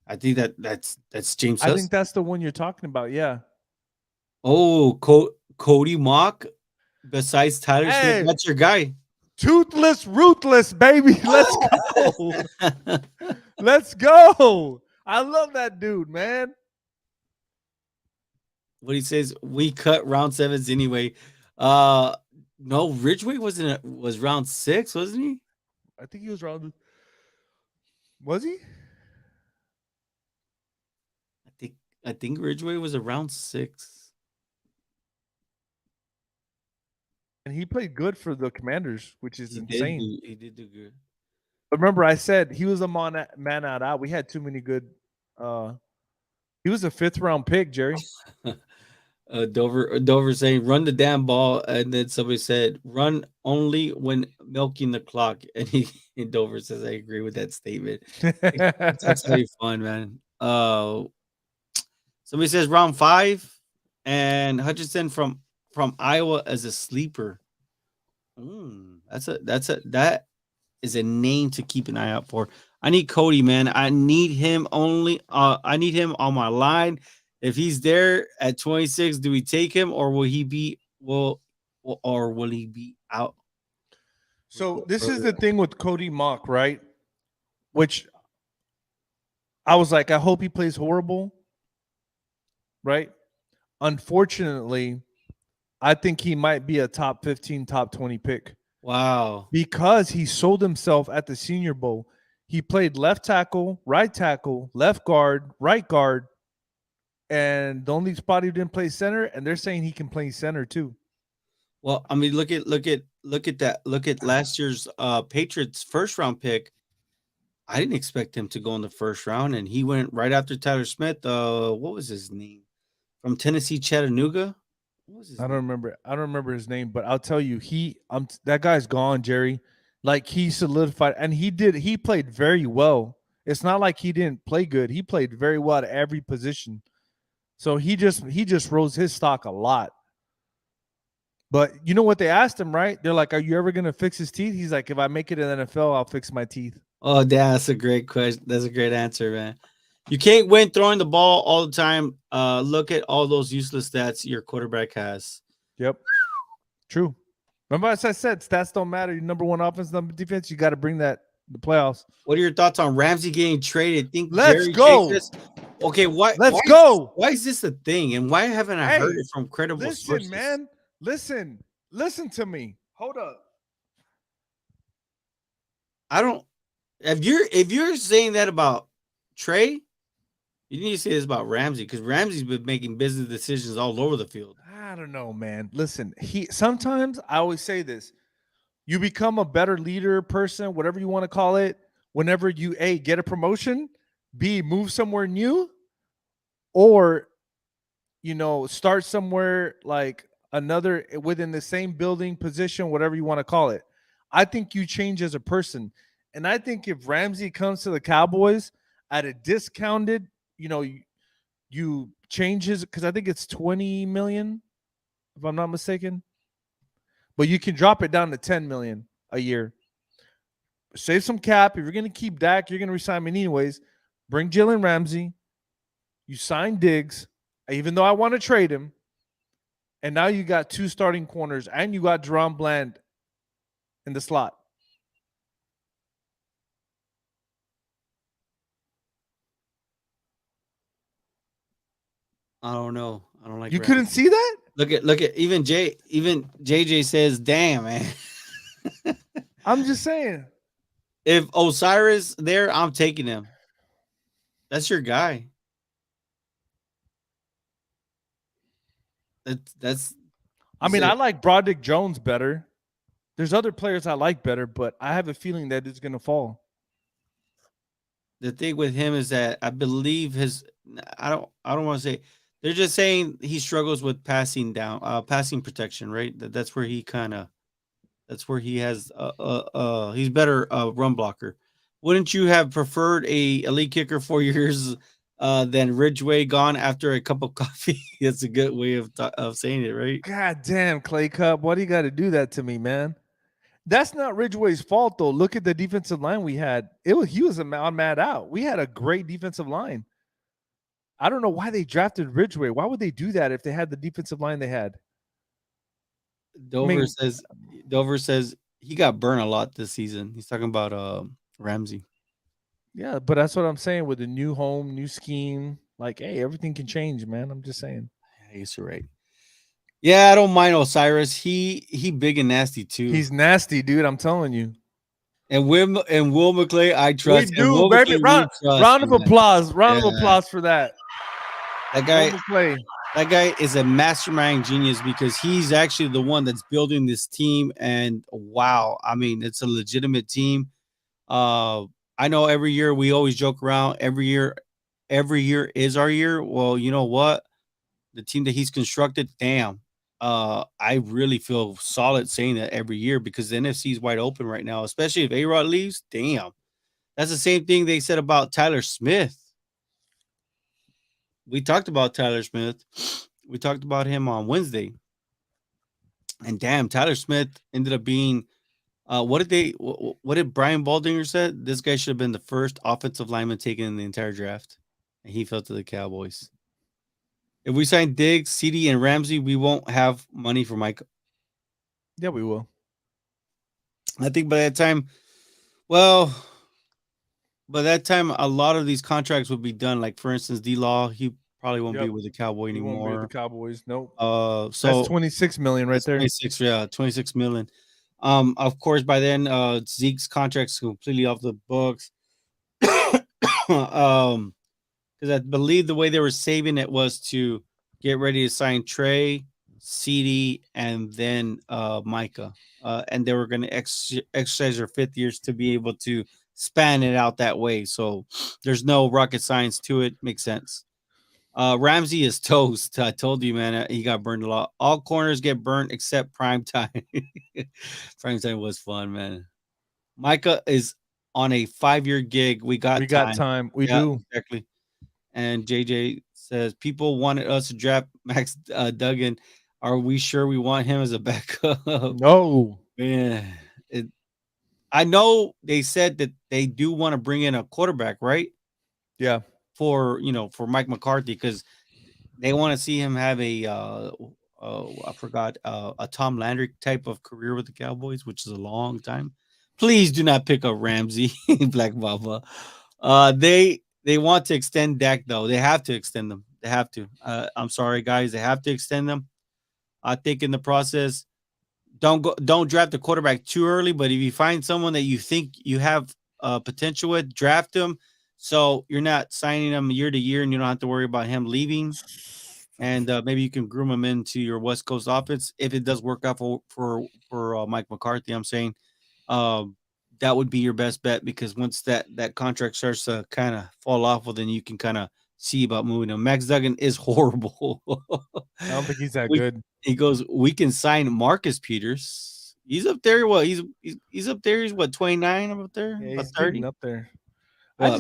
I think that's James. I think that's the one you're talking about. Yeah. Oh, Cody Mock. Besides Tyler Smith, that's your guy. Toothless, ruthless, baby. Let's go. Let's go. I love that dude, man. What he says, we cut round 7s anyway. No, Ridgeway was round 6, wasn't he? I think he was round. Was he? I think Ridgeway was around 6. And he played good for the Commanders, which is insane. He did do good. But remember, I said he was a man out. We had too many good. He was a 5th round pick, Jerry. Dover saying run the damn ball, and then somebody said run only when milking the clock, and Dover says I agree with that statement. That's how you fun, man. Somebody says round 5, and Hutchinson from Iowa as a sleeper. That is a name to keep an eye out for. I need Cody, man. I need him I need him on my line. If he's there at 26, do we take him or will he be will he be out? So this is the thing with Cody Mock, right? Which I was like, I hope he plays horrible, right? Unfortunately, I think he might be a top 15, top 20 pick. Wow. Because he sold himself at the Senior Bowl. He played left tackle, left guard, right guard, and the only spot he didn't play center, and they're saying he can play center too. Well, I mean, look at that. Look at last year's Patriots first round pick. I didn't expect him to go in the first round, and he went right after Tyler Smith. What was his name? From Tennessee, Chattanooga. What was his I name? don't remember his name, but I'll tell you, that guy's gone, Jerry. Like he solidified, and he played very well. It's not like he didn't play good. He played very well at every position. So he just rose his stock a lot. But you know what they asked him, right? They're like, "Are you ever gonna fix his teeth?" He's like, "If I make it in the NFL, I'll fix my teeth." Oh, that's a great question. That's a great answer, man. You can't win throwing the ball all the time. Look at all those useless stats your quarterback has. Yep. True. Remember, as I said, stats don't matter. Your number one offense, number defense, you got to bring that the playoffs. What are your thoughts on Ramsey getting traded? Let's go. Okay, why? Let's go. Why is this a thing? And why haven't I heard it from credible sources? Man. Listen to me. Hold up. I don't. If you're saying that about Trey, you need to say this about Ramsey because Ramsey's been making business decisions all over the field. I don't know, man. Listen, sometimes I always say this. You become a better leader, person, whatever you want to call it, whenever you A, get a promotion, B, move somewhere new, or start somewhere like another within the same building, position, whatever you want to call it. I think you change as a person. And I think if Ramsey comes to the Cowboys at a discounted, you change his, because I think it's $20 million, if I'm not mistaken. But you can drop it down to $10 million a year. Save some cap. If you're going to keep Dak, you're going to resign me anyways. Bring Jalen Ramsey. You sign Diggs, even though I want to trade him. And now you got 2 starting corners, and you got Jerome Bland in the slot. I don't know. I don't like. You couldn't see that? Look at even JJ says, "Damn, man." I'm just saying. If Osiris there, I'm taking him. That's your guy. That's. I mean, I like Broderick Jones better. There's other players I like better, but I have a feeling that it's going to fall. The thing with him is that I believe I don't want to say. They're just saying he struggles with passing protection, right? That's where he that's where he has he's better run blocker. Wouldn't you have preferred a elite kicker 4 years than Ridgeway gone after a cup of coffee? That's a good way of saying it, right? God damn, Clay Cup, why do you got to do that to me, man? That's not Ridgeway's fault, though. Look at the defensive line we had. He was on mad out. We had a great defensive line. I don't know why they drafted Ridgeway. Why would they do that if they had the defensive line they had? Dover says he got burned a lot this season. He's talking about Ramsey. Yeah, but that's what I'm saying with the new home, new scheme. Like, hey, everything can change, man. I'm just saying. I guess you're right. Yeah, I don't mind Osiris. He big and nasty too. He's nasty, dude. I'm telling you. And Will McClay, I trust. We do, baby. Round of applause. Round of applause for that. That guy is a mastermind genius because he's actually the one that's building this team. And wow, I mean, it's a legitimate team. I know every year we always joke around. Every year is our year. Well, you know what? the team that he's constructed, damn. I really feel solid saying that every year because the NFC is wide open right now, especially if A-Rod leaves. Damn. That's the same thing they said about Tyler Smith. We talked about Tyler Smith. We talked about him on Wednesday. And damn, Tyler Smith ended up being what did Brian Baldinger said? This guy should have been the first offensive lineman taken in the entire draft. And he fell to the Cowboys. If we sign Diggs, CD, and Ramsey, we won't have money for Mike. Yeah, we will. I think by that time, a lot of these contracts would be done. Like for instance, D-Law, he probably won't be with the Cowboy He won't be with anymore. the Cowboys. Nope. So that's 26 million right there. 26 million. Of course, by then, Zeke's contract's completely off the books. Because I believe the way they were saving it was to get ready to sign Trey, CD, and then Micah. And they were going to exercise their 5th years to be able to span it out that way. So there's no rocket science to it. Makes sense. Ramsey is toast. I told you, man, he got burned a lot. All corners get burnt except prime time. Prime time was fun, man. Micah is on a 5-year gig. We got time. We do. Exactly. And JJ says people wanted us to draft Max Duggan. Are we sure we want him as a backup? No. Man, I know they said that they do want to bring in a quarterback, right? Yeah. For Mike McCarthy, because they want to see him have a a Tom Landry type of career with the Cowboys, which is a long time. Please do not pick up Ramsey, Black Baba. They want to extend Dak though. They have to extend them. They have to. I'm sorry, guys. They have to extend them. I think in the process, don't draft the quarterback too early. But if you find someone that you think you have potential with, draft him. So you're not signing him year to year, and you don't have to worry about him leaving. And maybe you can groom him into your West Coast offense if it does work out for Mike McCarthy. I'm saying that would be your best bet because once that contract starts to kind of fall off, well, then you can kind of see about moving him. Max Duggan is horrible. I don't think he's that good. He goes, we can sign Marcus Peters. He's up there. What he's up there. He's what 29 up there. Yeah, about he's 30 getting up there. Well, I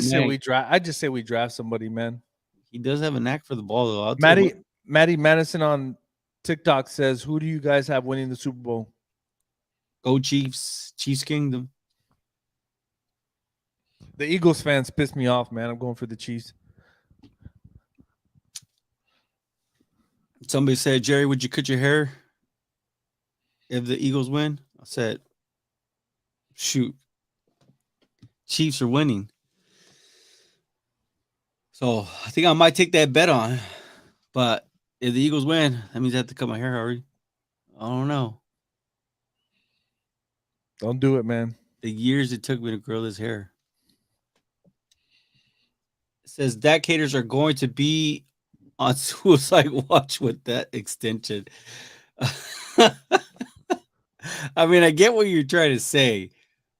just say we draft somebody, man. He does have a knack for the ball, though. Maddie Madison on TikTok says, "Who do you guys have winning the Super Bowl?" Go Chiefs, Chiefs Kingdom. The Eagles fans piss me off, man. I'm going for the Chiefs. Somebody said, Jerry, would you cut your hair if the Eagles win? I said, shoot, Chiefs are winning. So I think I might take that bet on. But if the Eagles win, that means I have to cut my hair already. I don't know. Don't do it, man. The years it took me to grow this hair. It says Dak haters are going to be on suicide watch with that extension. I mean, I get what you're trying to say.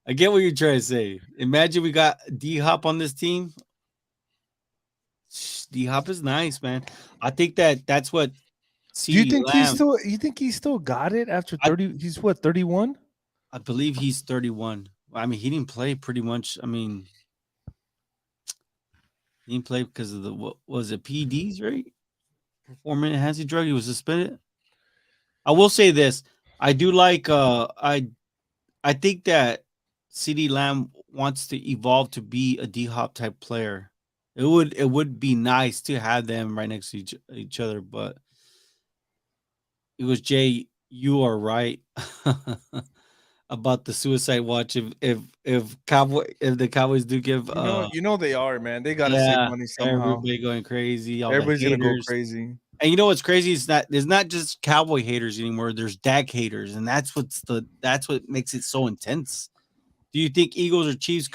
Imagine we got D-Hop on this team. D-Hop is nice, man. I think that's what Do you think he's still got it after 30? He's what, 31? I believe he's 31. I mean, he didn't play pretty much. I mean, he didn't play because of what was it, PEDs, right? Performance enhancing drug. He was suspended. I will say this. I do like I think that CeeDee Lamb wants to evolve to be a D-Hop type player. It would be nice to have them right next to each other, but it was Jay. You are right about the suicide watch. If the Cowboys do give, you know they are, man. They gotta save money somehow. Everybody going crazy. Everybody's gonna go crazy. And you know what's crazy is that there's not just Cowboy haters anymore. There's Dak haters, and that's what makes it so intense. Do you think Eagles or Chiefs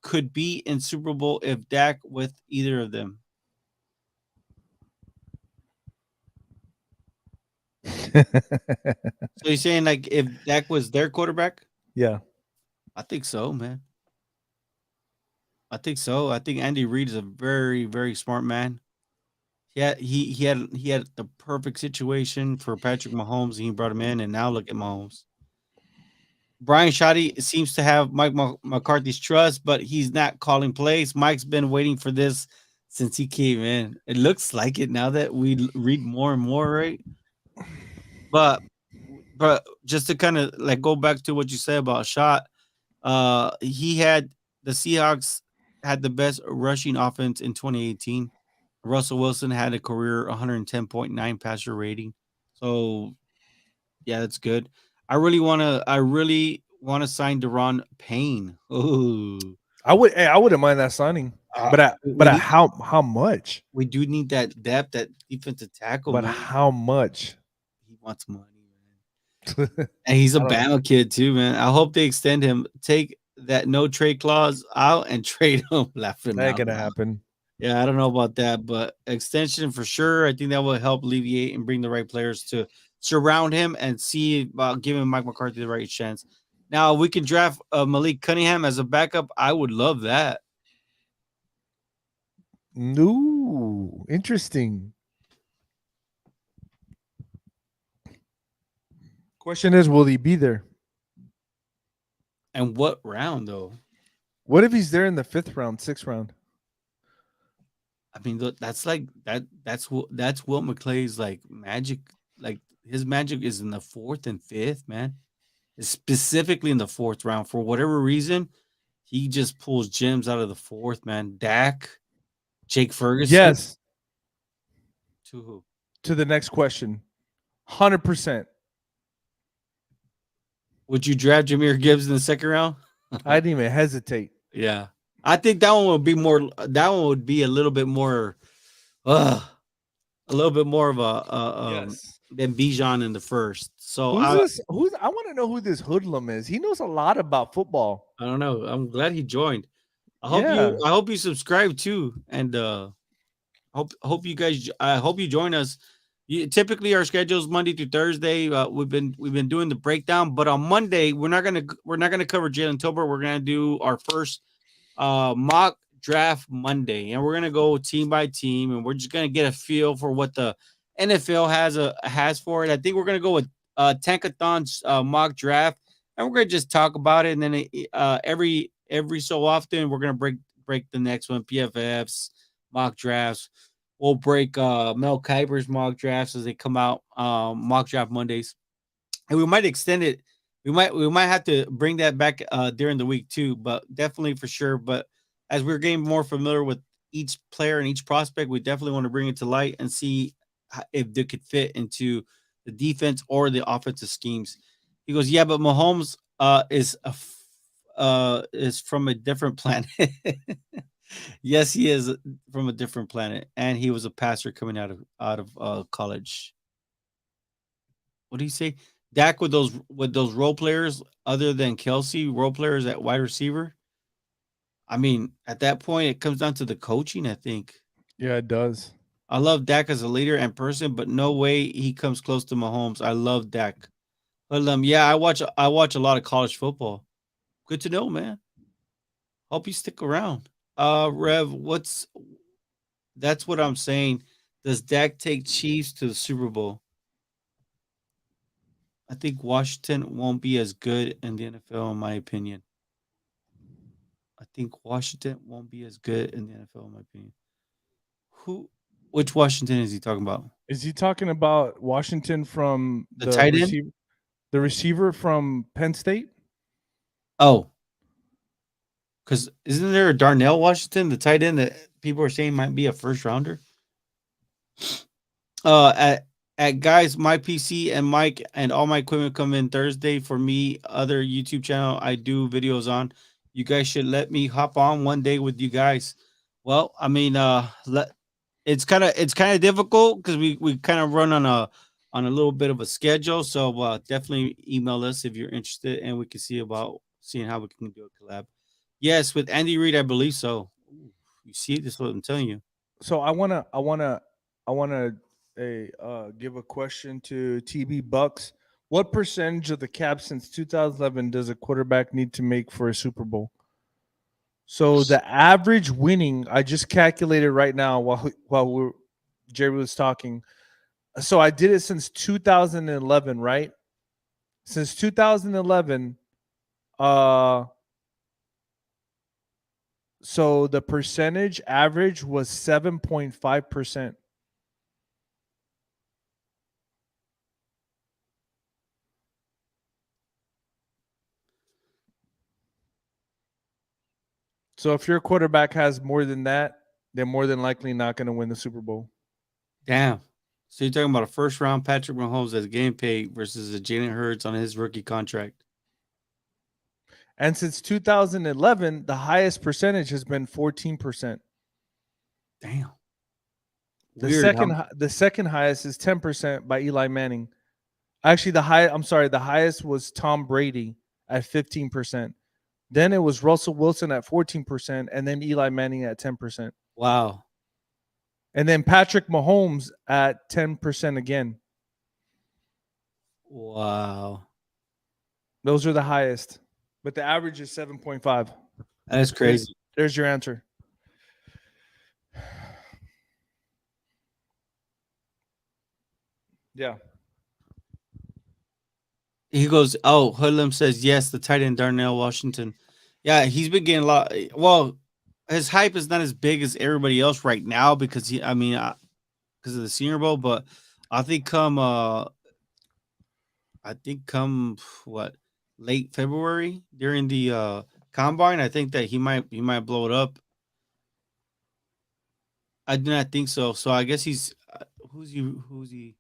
could be in Super Bowl if Dak with either of them? So you're saying like if Dak was their quarterback? Yeah. I think so, man. I think so. I think Andy Reid is a very, very smart man. he had the perfect situation for Patrick Mahomes, and he brought him in, and now look at Mahomes. Brian Shoddy seems to have Mike McCarthy's trust, but he's not calling plays. Mike's been waiting for this since he came in. It looks like it now that we read more and more, right? But just to kind of like go back to what you said about Shot, he had the Seahawks had the best rushing offense in 2018. Russell Wilson had a career 110.9 passer rating. So yeah, that's good. I really want to sign Deron Payne. Ooh. I wouldn't mind that signing. Uh, But we at need how much? we do need that depth, that defensive tackle, But man. how much? He wants money, man. And he's a I don't Bama kid too, man. I hope they extend him. Take that no trade clause out and trade him. Laughing that ain't out gonna loud. happen. Yeah, I don't know about that, but extension for sure. I think that will help alleviate and bring the right players to surround him and see about giving Mike McCarthy the right chance. Now we can draft Malik Cunningham as a backup. I would love that. No, interesting. Question is, will he be there? And what round though? What if he's there in the 5th round, 6th round? I mean, look, that's like that. That's Will McClay's like magic. Like his magic is in the 4th and 5th, man. Specifically in the 4th round for whatever reason. He just pulls gems out of the 4th, man. Dak, Jake Ferguson, Yes. to who? To the next question, 100%. Would you draft Jameer Gibbs in the 2nd round? I didn't even hesitate. Yeah, I think that one would be more. That one would be a little bit more, a little bit more of Yes. than Bijan in the 1st. So Who's this? I want to know who this hoodlum is. He knows a lot about football. I don't know. I'm glad he joined. Yeah. I hope you subscribe too, and hope you guys. I hope you join us. Typically, our schedule is Monday through Thursday. We've been doing the breakdown, but on Monday we're not gonna cover Jalen Tolbert. We're gonna do our first mock draft Monday, and we're gonna go team by team, and we're just gonna get a feel for what the NFL has for it. I think we're gonna go with Tankathon's mock draft, and we're gonna just talk about it, and then every so often we're gonna break the next one, PFFs, mock drafts. We'll break Mel Kiper's mock drafts as they come out, mock draft Mondays, and we might extend it. We might have to bring that back during the week too, but definitely for sure. But as we're getting more familiar with each player and each prospect, we definitely want to bring it to light and see if they could fit into the defense or the offensive schemes. He goes, yeah, but Mahomes is from a different planet. Yes, he is from a different planet, and he was a passer coming out of college. What do you say? Dak with those role players other than Kelsey, role players at wide receiver. I mean, at that point, it comes down to the coaching. I think Yeah, it does. I love Dak as a leader and person, but no way he comes close to Mahomes. I love Dak, but yeah, I watch a lot of college football. Good to know, man. Hope you stick around. Rev, that's what I'm saying. Does Dak take Chiefs to the Super Bowl? I think Washington won't be as good in the NFL, in my opinion. I think Washington won't be as good in the NFL, in my opinion. Who? Which Washington is he talking about? Is he talking about Washington from The tight end? the receiver from Penn State? Oh, because isn't there a Darnell Washington, the tight end that people are saying might be a first rounder? At guys, my PC and Mike and all my equipment come in Thursday for me. Other YouTube channel I do videos on. You guys should let me hop on one day with you guys. Well, I mean, it's kind of difficult because we kind of run on a little bit of a schedule. So definitely email us if you're interested, and we can see about seeing how we can do a collab. Yes, with Andy Reid, I believe so. Ooh, you see, this is what I'm telling you. So I wanna give a question to TB Bucks. What percentage of the cap since 2011 does a quarterback need to make for a Super Bowl? So the average winning, I just calculated right now while we're Jerry was talking. So I did it since 2011, right? Since 2011, so the percentage average was 7.5%. So if your quarterback has more than that, they're more than likely not going to win the Super Bowl. Damn. So you're talking about a first round Patrick Mahomes that's getting paid versus a Jalen Hurts on his rookie contract. And since 2011, the highest percentage has been 14%. Damn. The Weird. second highest is 10% by Eli Manning. Actually, the highest was Tom Brady at 15%. Then it was Russell Wilson at 14%, and then Eli Manning at 10%. Wow. And then Patrick Mahomes at 10% again. Wow. Those are the highest. But the average is 7.5. That's crazy. There's your answer. Yeah. He goes, oh, Hoodlum says, yes, the tight end Darnell Washington. Yeah, he's been getting a lot. Well, his hype is not as big as everybody else right now because because of the Senior Bowl, but I think come what late February during the combine, I think that he might blow it up. I do not think so. So I guess he's who's he?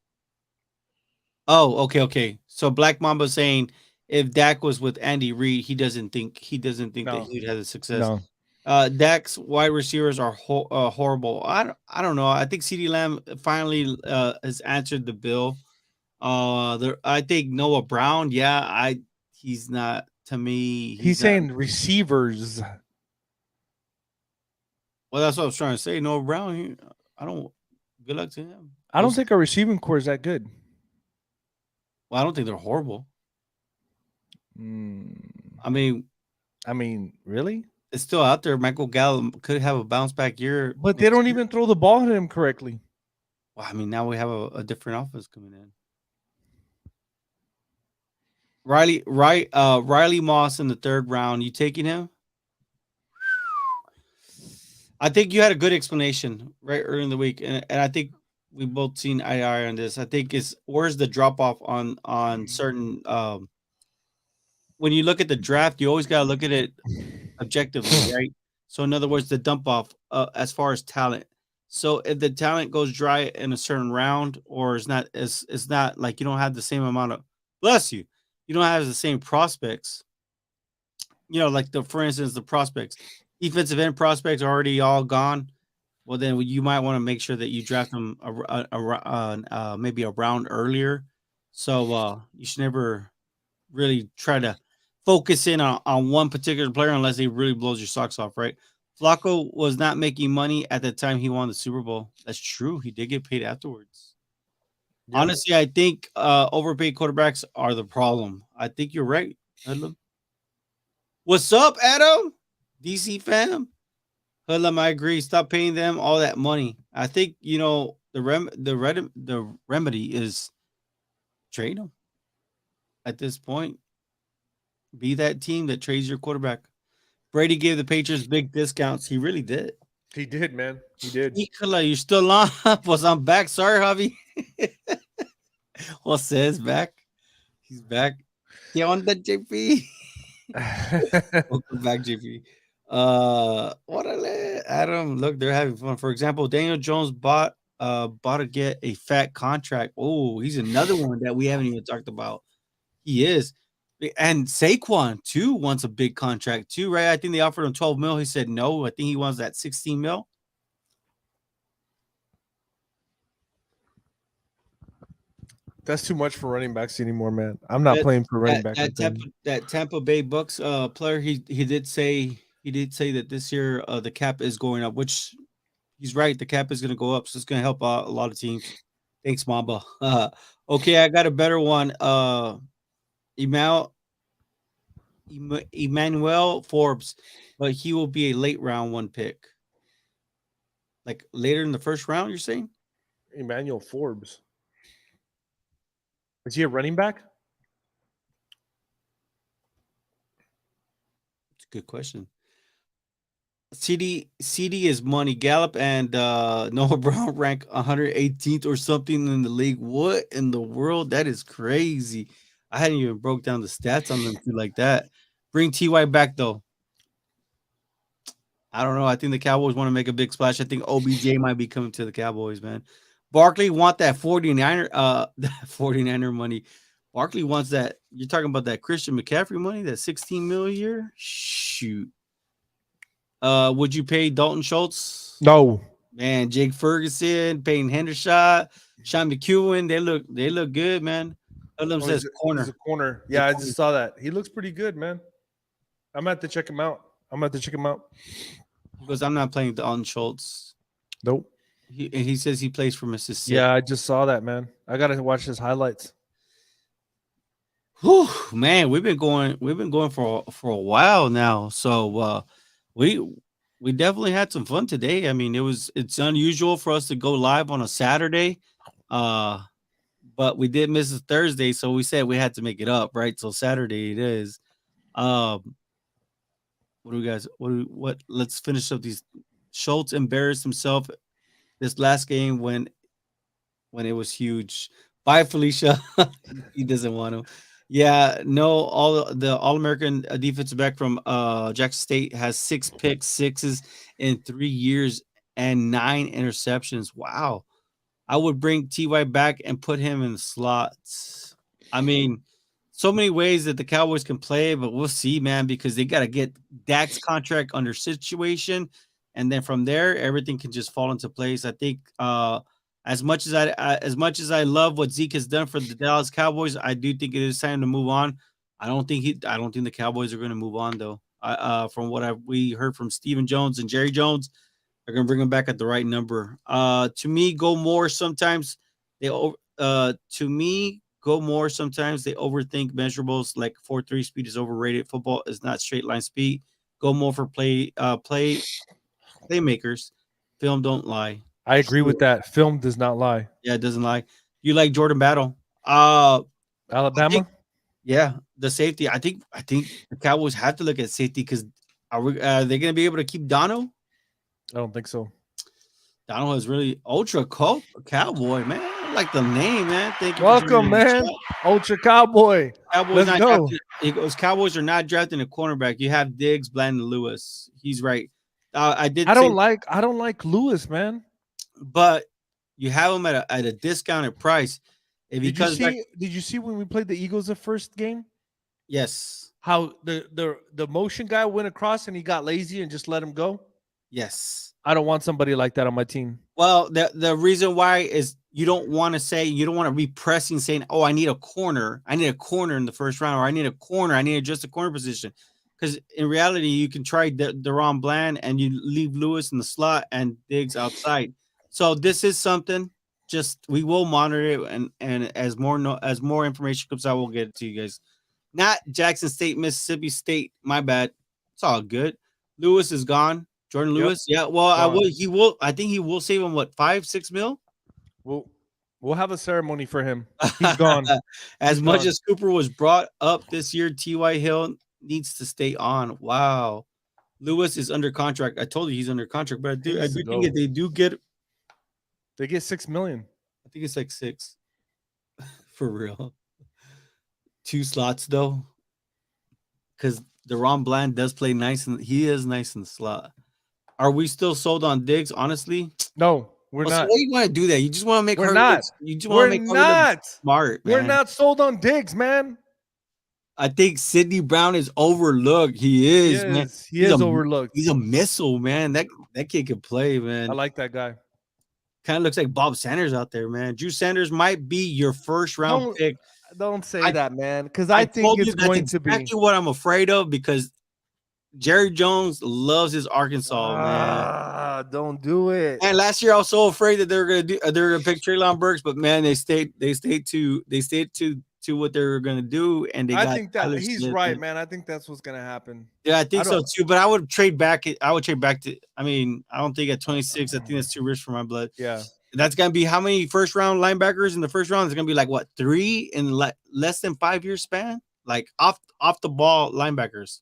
Oh, okay. So Black Mamba saying if Dak was with Andy Reid, he doesn't think that he'd have the success. No. Dak's wide receivers are horrible. I don't know. I think CeeDee Lamb finally has answered the bill. I think Noah Brown. Yeah, he's not to me. He's saying receivers. Well, that's what I was trying to say. Noah Brown. I don't. Good luck to him. I don't think our receiving core is that good. Well, I don't think they're horrible. I mean, really? It's still out there. Michael Gallup could have a bounce back year, but they don't even throw the ball at him correctly. Well, I mean, now we have a different offense coming in. Riley Moss in the third round. You taking him? I think you had a good explanation right early in the week, and I think we both seen eye to eye on this. I think where's the drop off on certain. When you look at the draft, you always got to look at it objectively, right? So, in other words, the dump off as far as talent. So, if the talent goes dry in a certain round, or it's not like you don't have the same amount of you don't have the same prospects. Like for instance, the prospects, defensive end prospects are already all gone. Well, then you might want to make sure that you draft them maybe a round earlier. So you should never really try to focus in on one particular player unless he really blows your socks off, right? Flacco was not making money at the time he won the Super Bowl. That's true. He did get paid afterwards. Yep. Honestly, I think overpaid quarterbacks are the problem. I think you're right, Hoodlum. What's up, Adam? DC fam? Hoodlum, I agree. Stop paying them all that money. I think, the remedy is trade them at this point. Be that team that trades your quarterback. Brady gave the Patriots big discounts. He really did. He did, man. He did. You're still on? Was I'm back? Sorry, Javi. Well, says back. He's back. ¿Qué onda, JP? Welcome back, JP. Adam, look, they're having fun. For example, Daniel Jones bought to get a fat contract. Oh, he's another one that we haven't even talked about. He is. And Saquon too wants a big contract too, right? I think they offered him 12 mil. He said no. I think he wants that 16 mil. That's too much for running backs anymore, man. I'm not playing for running back. That Tampa Bay Bucks player, he did say that this year the cap is going up, which he's right. The cap is going to go up, so it's going to help out a lot of teams. Thanks, Mamba. Okay, I got a better one. Emmanuel Forbes, but he will be a late round one pick. Like later in the first round, you're saying? Emmanuel Forbes. Is he a running back? It's a good question. CD is money. Gallup and Noah Brown rank 118th or something in the league. What in the world? That is crazy. I hadn't even broke down the stats on them two like that. Bring TY back though. I don't know. I think the Cowboys want to make a big splash. I think OBJ might be coming to the Cowboys, man. Barkley want that 49er that 49er money. Barkley wants that. You're talking about that Christian McCaffrey money, that 16 mil a year? Shoot. Would you pay Dalton Schultz? No. Man, Jake Ferguson, Peyton Hendershot, Sean McEwen, they look good, man. Them says corner. He's a corner. Yeah, I just saw that. He looks pretty good, man. I'm going to have to check him out. Because I'm not playing Dalton Schultz. Nope. He says he plays for Mississippi. Yeah, I just saw that, man. I got to watch his highlights. Whew, man, we've been going for a while now. So we definitely had some fun today. I mean, it's unusual for us to go live on a Saturday. But we did miss a Thursday, so we said we had to make it up, right? So Saturday it is. What do you guys what let's finish up these. Schultz embarrassed himself this last game when it was huge. Bye, Felicia. He doesn't want to. Yeah, no, All-American defensive back from Jackson State has 6 picks, 6s in 3 years and 9 interceptions. Wow. I would bring TY back and put him in the slots. I mean, so many ways that the Cowboys can play, but we'll see, man, because they got to get Dak's contract under situation, and then from there, everything can just fall into place. I think as much as I love what Zeke has done for the Dallas Cowboys, I do think it is time to move on. I don't think the Cowboys are going to move on though. From what we heard from Stephen Jones and Jerry Jones, they're going to bring him back at the right number. To me, go more sometimes they overthink measurables like 4.3 speed is overrated. Football is not straight line speed. Go more for playmakers. Film don't lie. I agree with that. Film does not lie. Yeah, it doesn't lie. You like Jordan Battle? Alabama? Yeah, the safety. I think the Cowboys have to look at safety because are they going to be able to keep Dono? I don't think so. Dono is really ultra cowboy, man. I like the name, man. Thank you. Welcome, man. Ultra Cowboy. Cowboys Let's go. he goes, Cowboys are not drafting a cornerback. You have Diggs, Bland, and Lewis. He's right. I don't like Lewis, man. But you have him at a discounted price. Did you see when we played the Eagles the first game? Yes. How the motion guy went across and he got lazy and just let him go? Yes. I don't want somebody like that on my team. Well, the reason why is you don't want to be pressing saying, oh, I need a corner in the first round, or I need just a corner position. Because in reality, you can try Deron Bland and you leave Lewis in the slot and Diggs outside. So this is something. Just we will monitor it, and as more information comes out, we'll get it to you guys. Not Jackson State, Mississippi State. My bad. It's all good. Lewis is gone. Jordan Lewis. Yep. Yeah. Well, I think he will save him 5-6 mil. We'll have a ceremony for him. He's gone. As much as Cooper was brought up this year, T.Y. Hill needs to stay on. Wow. Lewis is under contract. I told you he's under contract, but I do think they get $6 million. I think it's like 6 for real. 2 slots though, because Deron Bland does play nice, and he is nice in the slot. Are we still sold on Diggs? Honestly, no, we're not. So why do you want to do that? You just want to make we're not. You just want to make her smart. Man. We're not sold on Diggs, man. I think Sidney Brown is overlooked. He is, man. He is overlooked. He's a missile, man. That kid can play, man. I like that guy. Kind of looks like Bob Sanders out there, man. Drew Sanders might be your first round pick. Don't say that, man, because I think it's going to be exactly what I'm afraid of, because Jerry Jones loves his Arkansas, man. Don't do it. And last year I was so afraid that they're gonna pick Treylon Burks, but man, they stayed to what they were gonna do, and I think that he's right, man. I think that's what's gonna happen. Yeah, I think so too. But I would trade back. I don't think at 26. I think that's too rich for my blood. Yeah. That's gonna be how many first round linebackers in the first round? It's gonna be like what 3 in less than 5 year span? Like off the ball linebackers.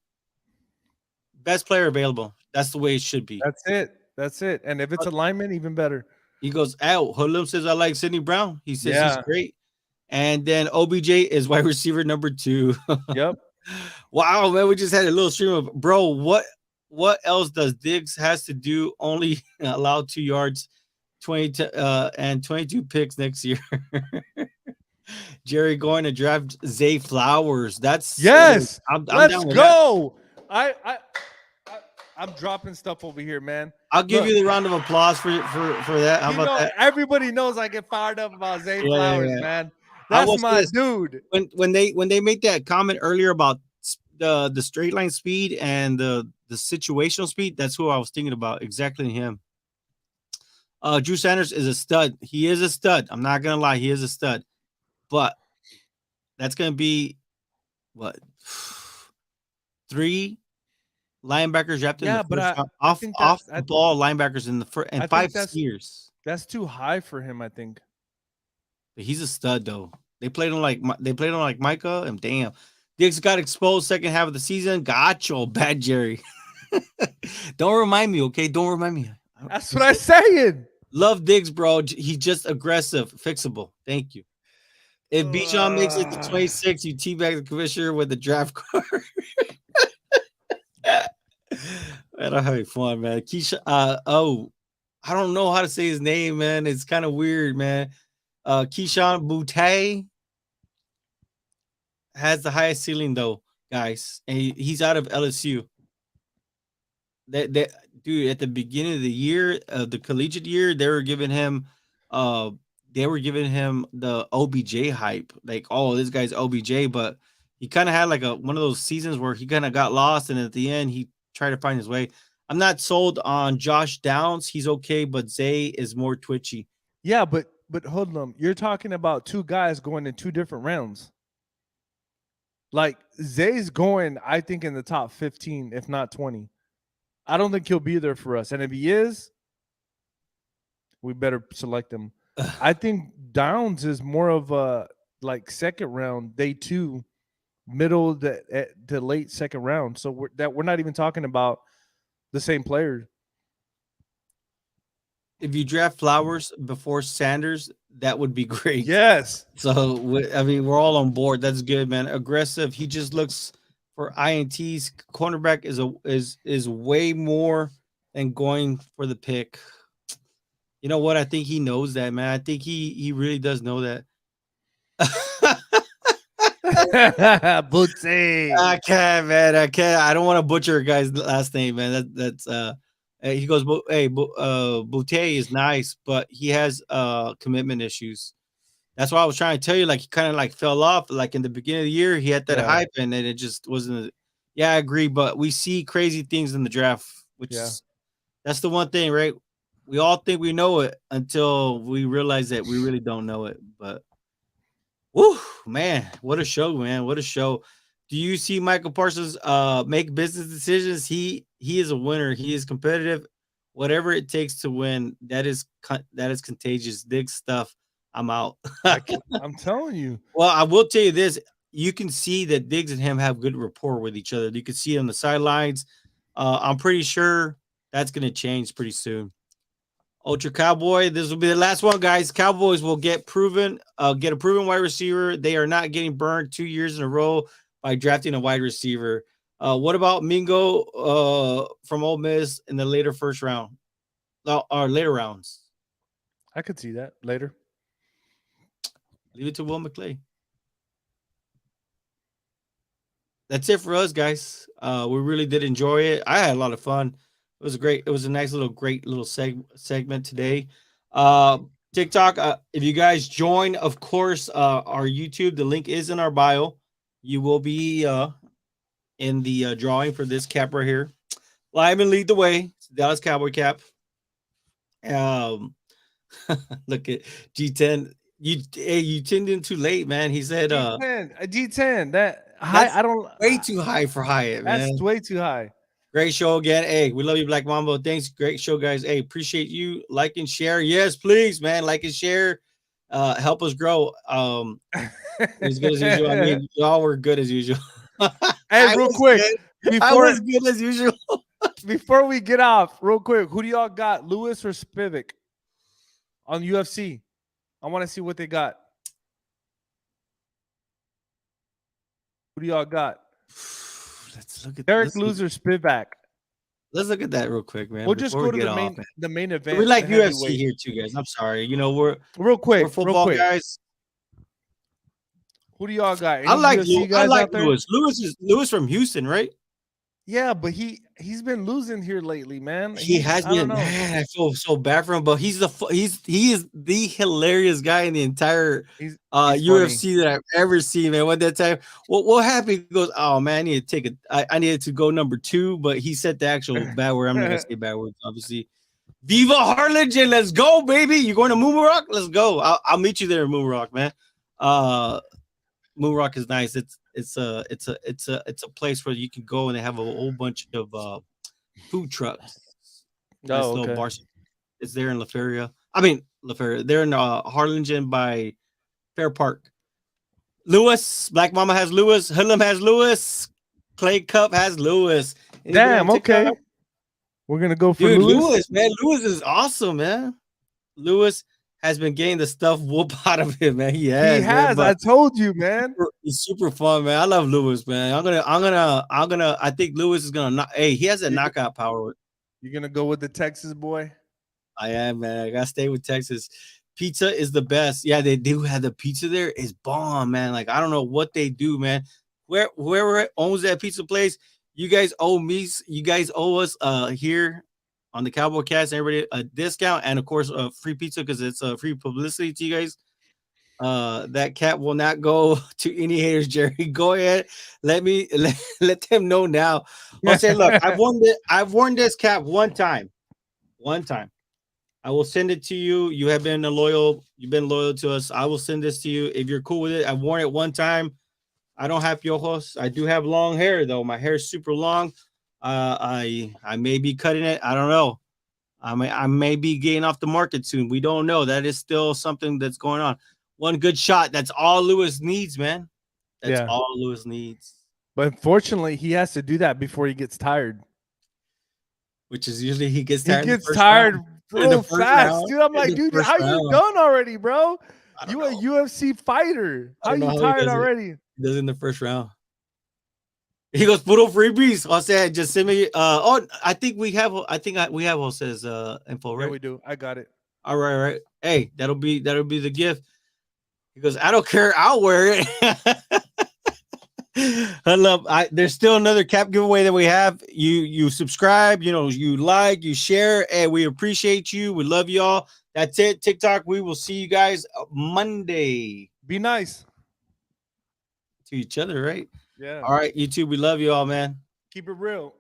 Best player available. That's the way it should be. That's it. That's it. And if it's a lineman, even better. He goes, "Oh, Hoodlum says I like Sidney Brown. He says he's Yeah. great." And then OBJ is wide receiver number 2. Yep. Wow, man, we just had a little stream of bro. What else does Diggs has to do? Only allow 2 yards, 20 and 22 picks next year. Jerry going to draft Zay Flowers. That's Yes. I'm Let's down with go. I'm dropping stuff over here, man. I'll give Look, you the round of applause for that. How about that? Everybody knows I get fired up about Zay Yeah, Flowers, yeah. man. I That's will my say this. dude. When they made that comment earlier about the straight line speed and the situational speed, that's who I was thinking about. Exactly him. Drew Sanders is a stud. He is a stud. I'm not gonna lie, he is a stud. But that's gonna be what 3 linebackers drafted in the first round, off the ball linebackers in the first and 5 years. That's too high for him, I think. But he's a stud though. They played him like Micah, and damn, Diggs got exposed second half of the season. Gotcha, bad Jerry. Don't remind me, okay? Don't remind me. That's what I'm saying. Love Diggs, bro. He's just aggressive, fixable. Thank you. If Bijan makes it to 26, you teabag the commissioner with the draft card. Man, I'm having fun, man. Keisha, I don't know how to say his name, man. It's kind of weird, man. Keyshawn Boutte has the highest ceiling, though, guys. And he's out of LSU. That dude, at the beginning of the year, the collegiate year, they were giving him the OBJ hype. Like, oh, this guy's OBJ, but he kind of had like one of those seasons where he kind of got lost, and at the end, he tried to find his way. I'm not sold on Josh Downs. He's okay, but Zay is more twitchy. Yeah, but Hoodlum, you're talking about 2 guys going in 2 different rounds. Like Zay's going, I think, in the top 15, if not 20. I don't think he'll be there for us. And if he is, we better select him. I think Downs is more of a like second round, day 2, middle to late second round. So we're not even talking about the same player. If you draft Flowers before Sanders, that would be great. Yes. So I mean, we're all on board. That's good, man. Aggressive. He just looks for INTs. Cornerback is way more than going for the pick. You know what? I think he knows that, man. I think he really does know that. Bootsy. I can't, man. I can't. I don't want to butcher a guy's last name, man. That's he goes, hey, Boutte is nice, but he has commitment issues. That's why I was trying to tell you, like he kind of like fell off. Like in the beginning of the year, he had that hype, and then it just wasn't. Yeah, I agree, but we see crazy things in the draft, which is that's the one thing, right? We all think we know it until we realize that we really don't know it. But whoo, man, what a show, man. What a show. Do you see Michael Parsons make business decisions? He is a winner. He is competitive. Whatever it takes to win, that is contagious. Diggs stuff. I'm out. I'm telling you. Well, I will tell you this. You can see that Diggs and him have good rapport with each other. You can see it on the sidelines. I'm pretty sure that's going to change pretty soon. Ultra Cowboy, this will be the last one, guys. Cowboys will get a proven wide receiver. They are not getting burned 2 years in a row by drafting a wide receiver. What about Mingo from Ole Miss in the later first round or later rounds? I could see that later. Leave it to Will McClay. That's it for us, guys. We really did enjoy it. I had a lot of fun. It was great. It was a nice great little segment today. TikTok, if you guys join, of course, our YouTube, the link is in our bio. You will be in the drawing for this cap right here. Lyman lead the way. It's the Dallas Cowboy cap. Look at G10. You tuned in too late, man. He said G10. That high. I don't way too high for Hyatt, man. That's way too high. Great show again. Hey, we love you, Black Mambo. Thanks. Great show, guys. Hey, appreciate you. Like and share. Yes, please, man. Like and share. Help us grow. As good as usual. I mean, y'all were good as usual. Hey, real quick, I was good as usual. before we get off, real quick, who do y'all got, Lewis or Spivak on UFC? I want to see what they got. Who do y'all got? Let's look at Derek Lewis or Spivak? Let's look at that real quick, man. We'll just before go we to get the main event. We like the UFC heavyweight. here too, guys. I'm sorry. You know, we're real quick. football guys. Who do y'all got? Any I like UFC guys I like out there? Lewis. Lewis from Houston, right? Yeah, but he's been losing here lately, man. He has been. Man, I feel so bad for him, but he is the hilarious guy in the entire UFC that I've ever seen, man. What that time? What happened? He goes, oh man, I needed to go number 2, but he said the actual bad word. I'm not gonna say bad words, obviously. Viva Harlingen, let's go, baby. You going to Moon Rock? Let's go. I'll meet you there in Moon Rock, man. Moon Rock is nice. It's a place where you can go and they have a whole bunch of food trucks. Oh, okay. It's there in La Feria. I mean, La Feria. They're in Harlingen by Fair Park. Lewis, Black Mama has Lewis. Hoodlum has Lewis. Clay Cup has Lewis. Damn, okay. We're going to go for Lewis, man. Lewis is awesome, man. Lewis has been getting the stuff whooped out of him, man. He has. Man, I told you, man. He's super fun, man. I love Lewis, man. I think Lewis is gonna he has a knockout power. You're gonna go with the Texas boy? I am, man. I gotta stay with Texas. Pizza is the best. Yeah, they do have the pizza there. It's bomb, man. Like, I don't know what they do, man. Whoever owns that pizza place, you guys owe us here on the Cowboy Cast, everybody a discount and of course free pizza because it's free publicity to you guys. That cat will not go to any haters, Jerry. Go ahead. Let them know now. I'll say, look, I've worn this cap one time. I will send it to you. You've been loyal to us. I will send this to you. If you're cool with it, I've worn it one time. I don't have piojos. I do have long hair though. My hair is super long. I may be cutting it. I don't know. I may be getting off the market soon. We don't know. That is still something that's going on. One good shot. That's all Lewis needs, man. That's all Lewis needs. But unfortunately, he has to do that before he gets tired. Which is usually he gets tired. He gets tired real fast, dude. I'm like, dude, how you done already, bro? You a UFC fighter. How you tired already? He does it in the first round. He goes, puro freebies. Jose, just send me. I think we have Jose's info, right? Yeah, we do. I got it. All right. Hey, that'll be the gift. He goes, I don't care. I'll wear it. There's still another cap giveaway that we have. You subscribe, you like, you share, and we appreciate you. We love y'all. That's it. TikTok. We will see you guys Monday. Be nice to each other, right? Yeah. All right, YouTube. We love you all, man. Keep it real.